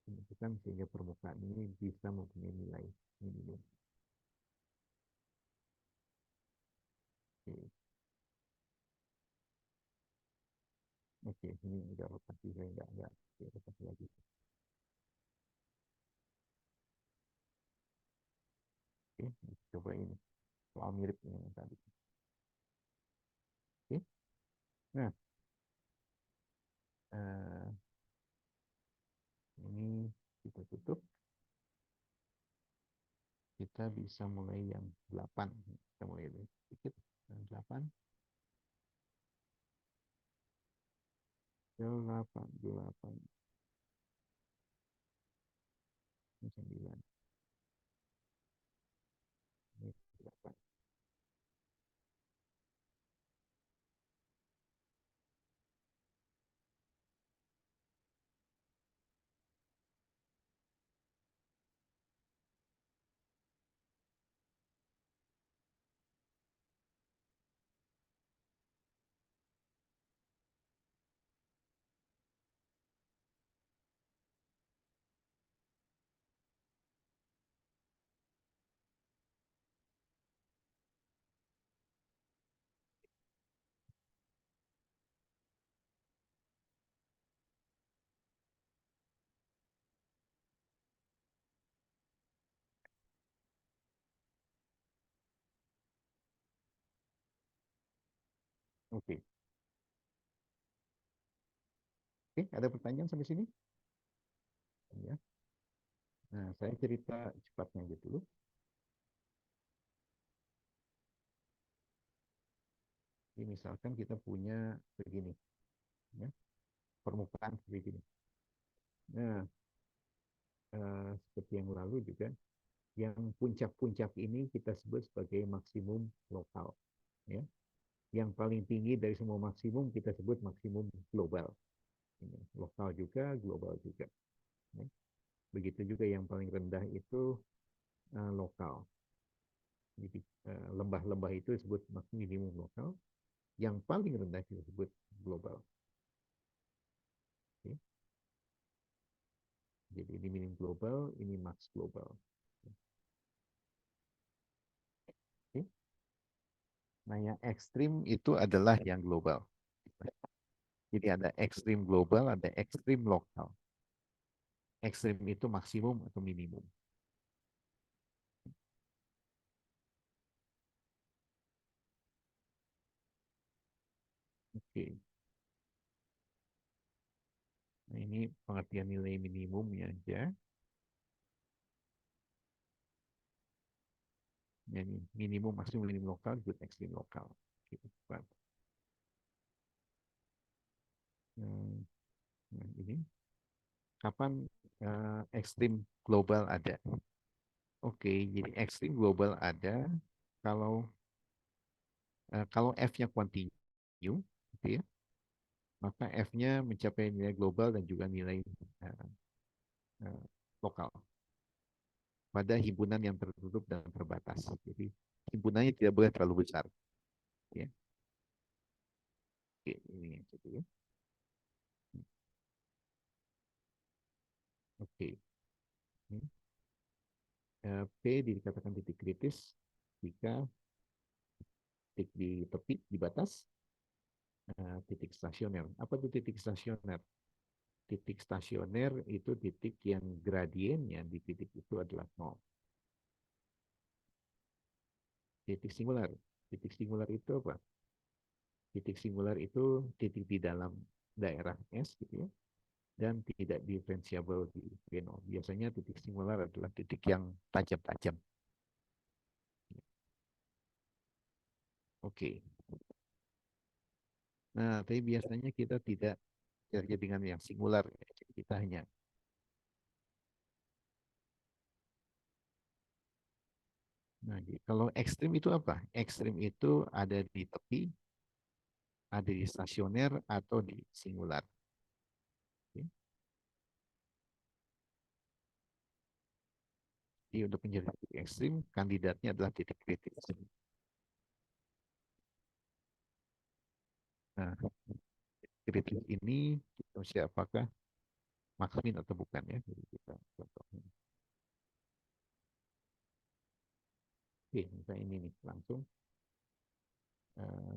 menentukan sehingga permukaan ini bisa mempunyai nilai minimum. Oke, oke, ini udah rotasi, saya nggak rotasi lagi. Oke, coba ini soal mirip dengan tadi. Oke, nah eh, ini kita tutup. Kita bisa mulai yang 8. Kita mulai dari sedikit. 8, 8, 8, 9, 8. Oke. Oke, ada pertanyaan sampai sini? Ya. Nah, saya cerita cepatnya aja dulu. Jadi misalkan kita punya begini, ya, permukaan seperti ini. Nah, seperti yang lalu juga, yang puncak-puncak ini kita sebut sebagai maksimum lokal. Ya. Yang paling tinggi dari semua maksimum kita sebut maksimum global. Ini, lokal juga, global juga. Ya. Begitu juga yang paling rendah itu lokal. Jadi lembah-lembah itu disebut minimum lokal. Yang paling rendah disebut global. Oke. Jadi ini minimum global, ini max global. Oke. Nah, yang ekstrim itu adalah yang global. Jadi ada ekstrim global, ada ekstrim lokal. Ekstrim itu maksimum atau minimum. Oke. Nah, ini pengertian nilai minimumnya aja. Jadi minimum, maksimum, minimum lokal, good ekstrim lokal. Gitu. Nah, ini kapan ekstrim global ada? Oke, jadi ekstrim global ada kalau kalau F-nya kontinu, gitu ya, maka F-nya mencapai nilai global dan juga nilai uh, uh, lokal pada himpunan yang tertutup dan terbatas. Jadi himpunannya tidak boleh terlalu besar. Ya. Oke, ini gitu ya. Oke. P dikatakan titik kritis jika titik di tepi, di batas, titik stasioner. Apa itu titik stasioner? Titik stasioner itu titik yang gradiennya di titik itu adalah 0. Titik singular. Titik singular itu apa? Titik singular itu titik di dalam daerah S gitu ya, dan tidak diferensiable di V0. Biasanya titik singular adalah titik yang tajam-tajam. Oke. Nah, tapi biasanya kita tidak kerja dengan yang singular. Kita hanya, nah, kalau ekstrim itu apa? Ekstrim itu ada di tepi, ada di stasioner atau di singular. Oke. Jadi untuk menjadi titik ekstrim, kandidatnya adalah titik kritis. Nah, kritis ini kita usia apakah maksimin atau bukan ya? Jadi kita contohnya. Oke, misalnya ini nih langsung eh,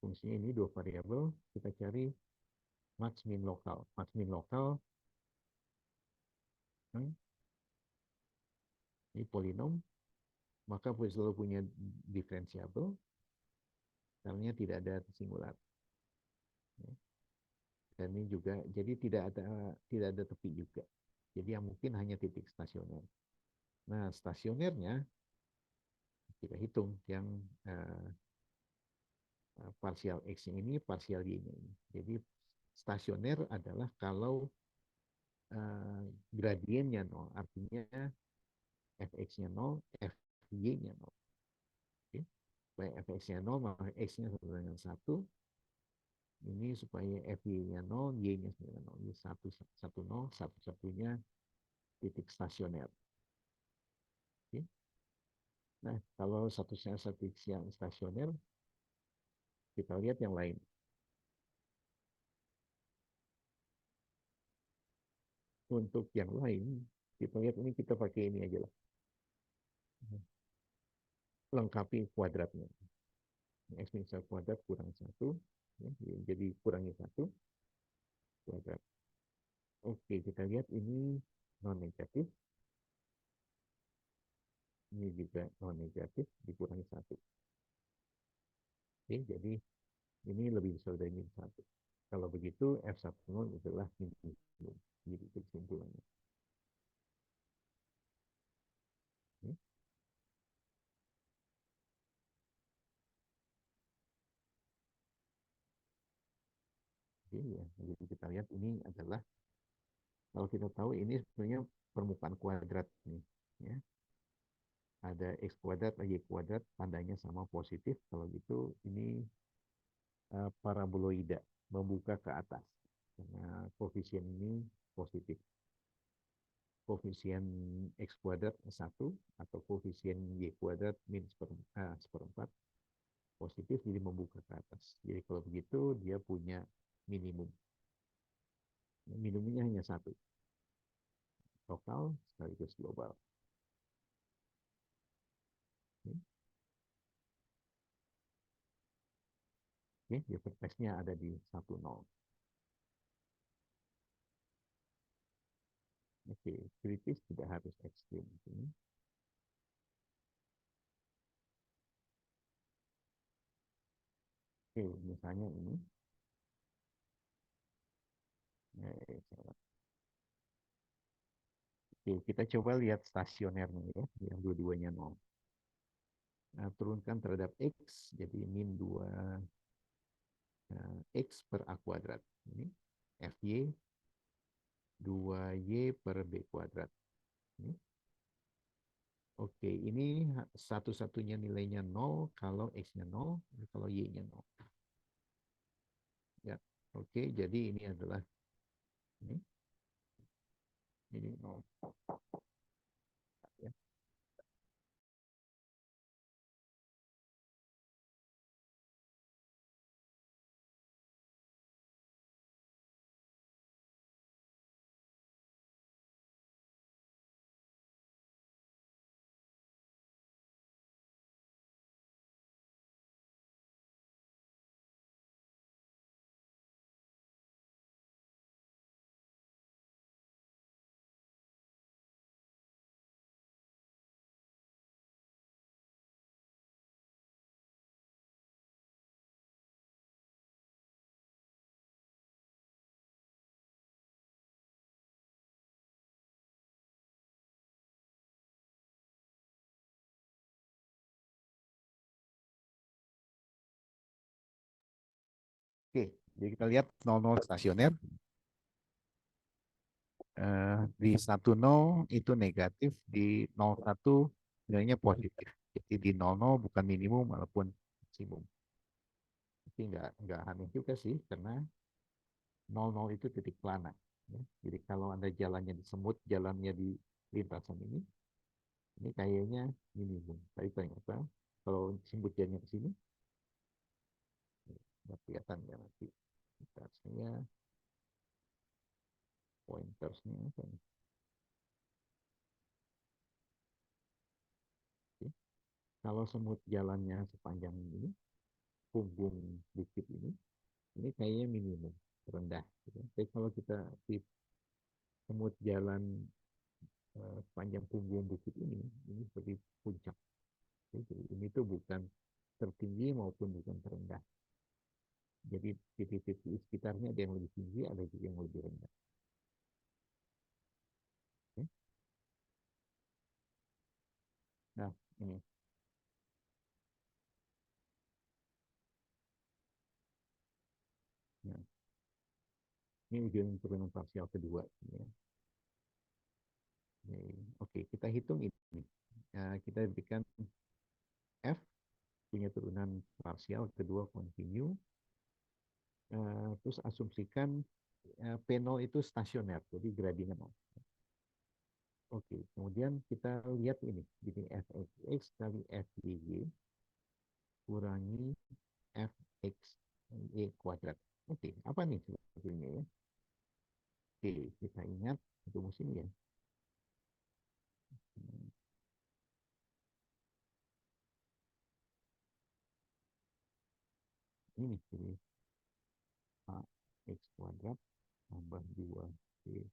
fungsinya ini dua variabel, kita cari max min lokal. Max min lokal ini polinom, maka selalu punya diferensiabel, karena tidak ada singular. Ya. Dan ini juga jadi tidak ada tepi juga. Jadi yang mungkin hanya titik stasioner. Nah, stasionernya kita hitung yang partial X ini, partial Y-nya ini. Jadi stasioner adalah kalau gradiennya nol, artinya fx-nya nol, fy-nya nol. Oke. Supaya fx-nya nol, maka x-nya sama dengan 1. Ini supaya fy-nya nol, y-nya sama dengan nol. Ini 1, 1, 0, satu-satunya titik stasioner. Oke. Nah, kalau satu titik yang stasioner, kita lihat yang lain. Untuk yang lain, kita lihat ini, kita pakai ini aja lah. Lengkapi kuadratnya. X min kuadrat kurang 1. Ya, jadi kurangi 1 kuadrat. Oke, kita lihat ini non negatif. Ini juga non negatif dikurangi 1. Oke, jadi ini lebih besar dari min 1. Kalau begitu, F10 adalah minimum. Jadi itu kesimpulannya. Oke, ya. Jadi kita lihat ini adalah, kalau kita tahu ini sebenarnya permukaan kuadrat nih. Ya. Ada X kuadrat, Y kuadrat, tandanya sama positif. Kalau gitu, ini paraboloida, membuka ke atas. Karena koefisien ini positif. Koefisien X kuadrat 1 atau koefisien Y kuadrat min seperempat positif, jadi membuka ke atas. Jadi kalau begitu dia punya minimum. Minimumnya hanya 1. Lokal sekaligus global. Oke, hypertext-nya ada di 10. Oke, kritis tidak harus ekstrim. Oke, misalnya ini. Oke, kita coba lihat stasionernya ya, yang dua-duanya 0. Nah, turunkan terhadap X, jadi min 2 X per A kuadrat. Ini FY 2Y per B kuadrat. Ini. Oke, ini satu-satunya nilainya 0 kalau X-nya 0, kalau Y-nya 0. Ya, oke, jadi ini adalah ini 0. Ya. Oke, jadi kita lihat 00 stasioner. Di 10 itu negatif, di 01 nilainya positif. Jadi di 00 bukan minimum walaupun maksimum. tapi nggak aneh juga sih, karena 00 itu titik plana. Ya. Jadi kalau Anda jalannya di semut, jalannya di lintasan ini kayaknya minimum. Tapi ternyata kalau semut jalannya ke sini, nggak kelihatan ya nanti. Lintasnya, pointersnya apa nih? Oke. Kalau semut jalannya sepanjang ini, punggung bukit ini kayaknya minimum, rendah. Gitu. Tapi kalau kita di semut jalan sepanjang punggung bukit ini seperti puncak. Jadi ini tuh bukan tertinggi maupun bukan terendah. Jadi titik-titik di sekitarnya ada yang lebih tinggi, ada juga yang lebih rendah. Oke. Nah, ini, nah, ini ujian turunan parsial kedua. Ya. Oke, kita hitung ini. Kita berikan F punya turunan parsial kedua kontinu. Terus asumsikan P0 itu stasioner, jadi gradiennya 0. Oke, kemudian kita lihat ini, jadi fx kali fy kurangi fx y kuadrat. Oke, apa nih sebetulnya ya? Oke, kita ingat rumus ini ya. Ini jadi ax kuadrat tambah 2 y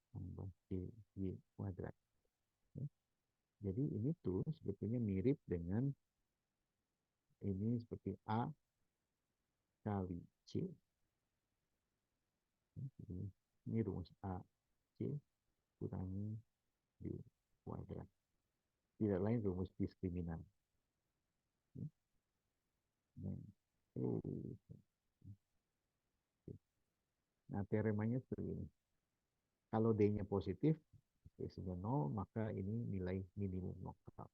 tambah y kuadrat. Ya. Jadi ini tuh sebetulnya mirip dengan ini seperti A kali C. Ini rumus A, C kurangi B kuadrat. Tidak lain rumus diskriminan. Nah, teoremanya seperti ini. Kalau D-nya positif, x-nya 0, maka ini nilai minimum lokal.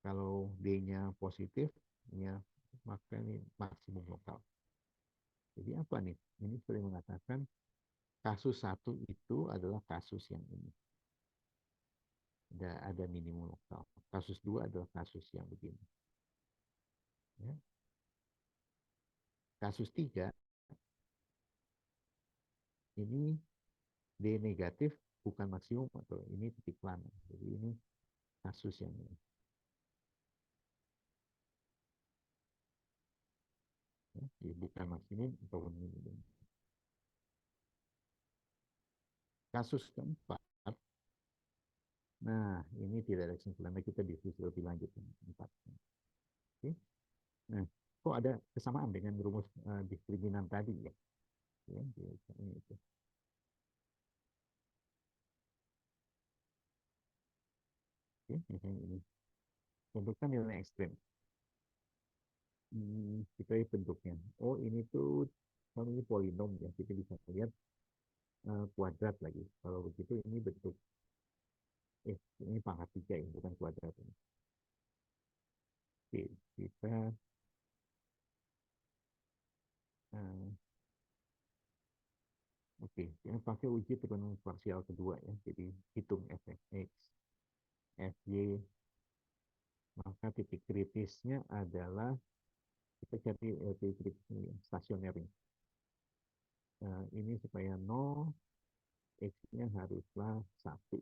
Kalau D-nya positif, ya, maka ini maksimum lokal. Jadi apa nih? Ini sering mengatakan kasus satu itu adalah kasus yang ini. Ada minimum lokal. Kasus dua adalah kasus yang begini. Ya. Kasus tiga, ini D negatif bukan maksimum atau ini titik plana. Jadi ini kasus yang ini. Ya, jadi bukan maksimum atau minimum. Kasus keempat, nah ini tidak ada kesimpulan, kita diskusi lebih lanjut. Empat. Oke. Nah, kok ada kesamaan dengan rumus diskriminan tadi ya? Ya, ini itu. Oke, misalnya ini. Bentuknya nilai ekstrim. Kita lihat bentuknya. Oh, ini tuh kalau ini polinom ya, kita bisa lihat kuadrat lagi. Kalau begitu ini bentuk ini pangkat 3 ya, bukan kuadrat ini. Oke, kita uh, oke, kita pakai uji turunan parsial kedua ya. Jadi hitung f(x), fy, maka titik kritisnya adalah kita cari titik kritisnya stasioner ini. Ini supaya 0, x-nya haruslah 1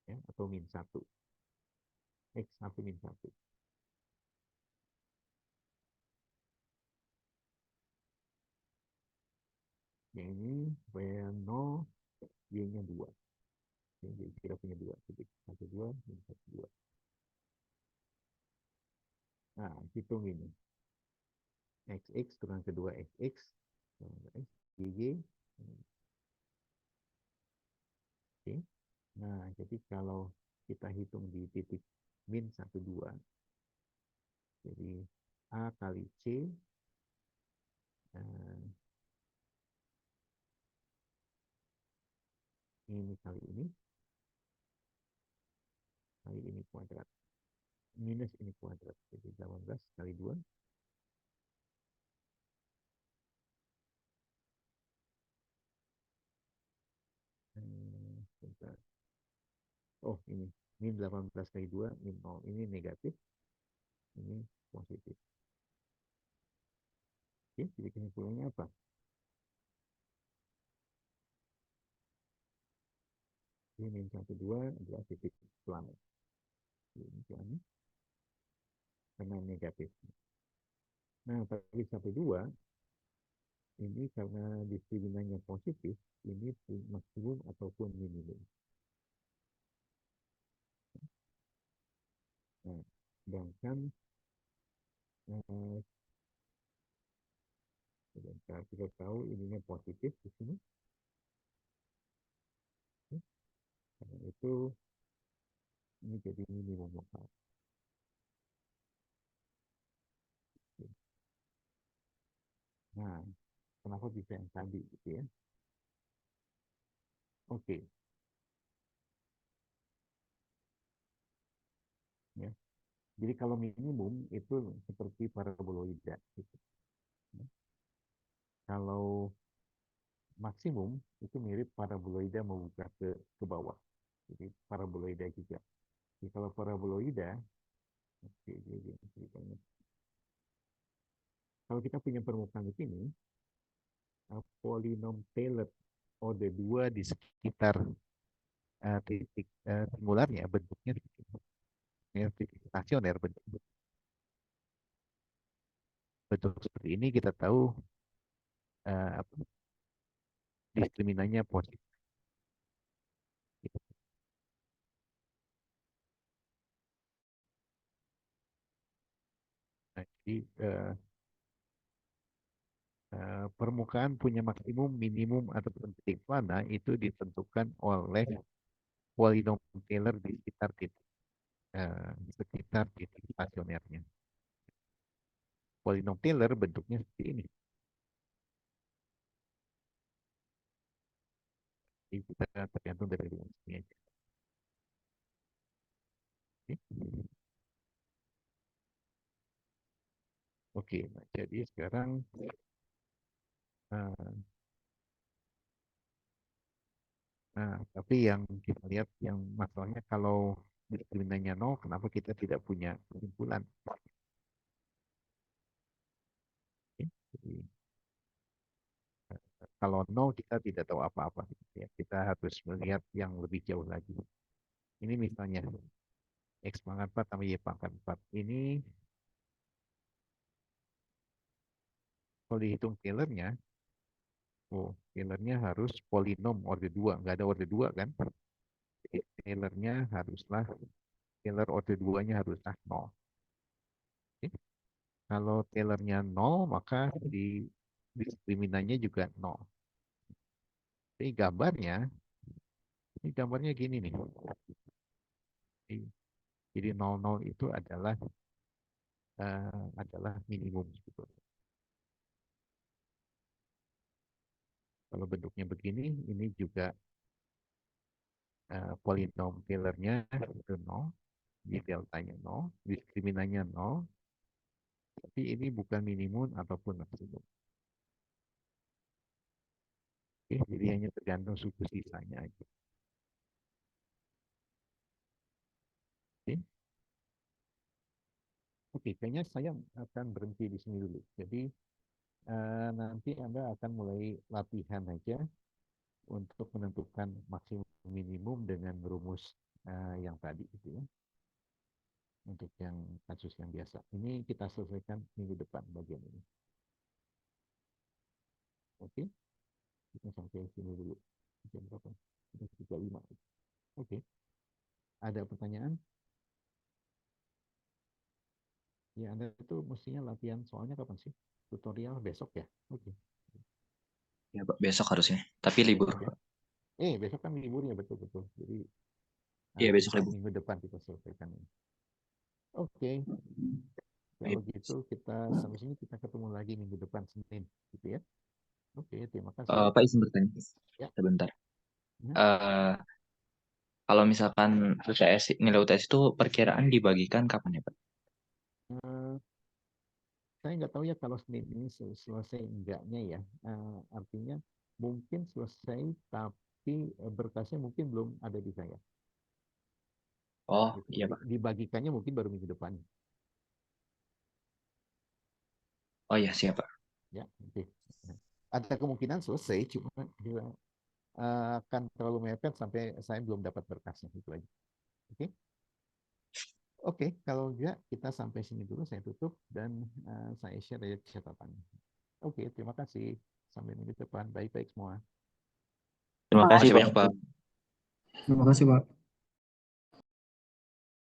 ya, atau min 1. X1 min 1. Yang ini supaya 0, y-nya 2. Jadi kita punya 2 titik. 1, 2, min 1, 2. Nah, hitung ini. XX kurang kedua XX, y, oke. Nah, jadi kalau kita hitung di titik min 1, 2, jadi A kali C, eh, ini kali ini kuadrat. minus ini kuadrat. Jadi 18 kali 2. Bentar. Oh, ini 18 kali 2, ini 0. Ini negatif, ini positif. Oke, jadi kesimpulannya apa? Ini min 1, 2 adalah titik planet. Ini planet karena negatif. Nah, tapi 1, 2 ini karena diskriminannya positif, ini maksimum ataupun minimum. Nah, sedangkan eh, kita tahu ininya positif di sini, karena itu ini jadi minimum lokal. Nah, kenapa bisa yang tadi gitu ya? Oke, ya. Jadi kalau minimum itu seperti paraboloida. Gitu. Kalau maksimum itu mirip paraboloida membuka ke bawah. Jadi paraboloida juga. Jadi kalau paraboloida, oke, jadi, kalau kita punya permukaan di sini, polinom Taylor order 2 di sekitar titik singularnya bentuknya titik stasioner bentuk seperti ini kita tahu apa, diskriminannya positif. Nah, jadi permukaan punya maksimum, minimum ataupun titik mana itu ditentukan oleh polinom Taylor di sekitar titik stasionernya. Polinom Taylor bentuknya seperti ini. Jadi kita tergantung dari rumusnya. Oke, oke. Nah, jadi sekarang uh, nah, tapi yang kita lihat yang masalahnya kalau diskriminannya 0, kenapa kita tidak punya kesimpulan? Oke, jadi, kalau 0 kita tidak tahu apa-apa. Ya, kita harus melihat yang lebih jauh lagi. Ini misalnya X pangkat 4 tambah Y pangkat 4. Ini kalau dihitung Taylornya, oh, Taylornya harus polinom order 2. Nggak ada order 2 kan? Jadi Taylornya haruslah, Taylor order 2-nya haruslah 0. Oke. Kalau Taylornya 0, maka diskriminannya juga 0. Ini gambarnya gini nih. Jadi, jadi 00 itu adalah minimum sebetulnya. Kalau bentuknya begini, ini juga polinom Taylornya itu 0, di deltanya 0, diskriminannya 0, tapi ini bukan minimum ataupun maksimum. Oke, jadi hanya tergantung suku sisanya aja. Oke, oke, kayaknya saya akan berhenti di sini dulu. Jadi nanti Anda akan mulai latihan aja untuk menentukan maksimum minimum dengan rumus yang tadi gitu ya. Untuk yang kasus yang biasa. Ini kita selesaikan minggu depan bagian ini. Oke, kita sampai sini dulu. Jam berapa? 3.5. Oke, ada pertanyaan? Ya, Anda itu mestinya latihan soalnya kapan sih? Tutorial besok ya? Oke. Ya, Pak, besok harusnya. Tapi libur, Besok ya? Pak. Besok kan libur ya, betul-betul. Jadi Iya, besok bisa libur. minggu depan kita selesaikan ini. Oke, kalau Iya. gitu kita sampai sini kita ketemu lagi minggu depan Senin, gitu ya. Oke, terima kasih. Pak izin bertanya Ya, sebentar. ya. Eh, Kalau misalkan UTS, nilai UTS itu perkiraan dibagikan kapan ya, Pak? Eh, saya nggak tahu ya kalau Senin ini selesai enggaknya ya. Artinya mungkin selesai, tapi berkasnya mungkin belum ada di saya. Oh, Gitu. iya, Pak. Dibagikannya mungkin baru minggu depan. Oh iya, siap, Pak. Ya, oke. Ada kemungkinan selesai, cuma dia akan terlalu mepet sampai saya belum dapat berkasnya itu aja. Oke, oke. Kalau enggak kita sampai sini dulu, saya tutup dan saya share aja catatan. Oke, terima kasih. Sampai minggu depan. Baik-baik semua. Terima kasih banyak, Pak. Terima kasih, Pak.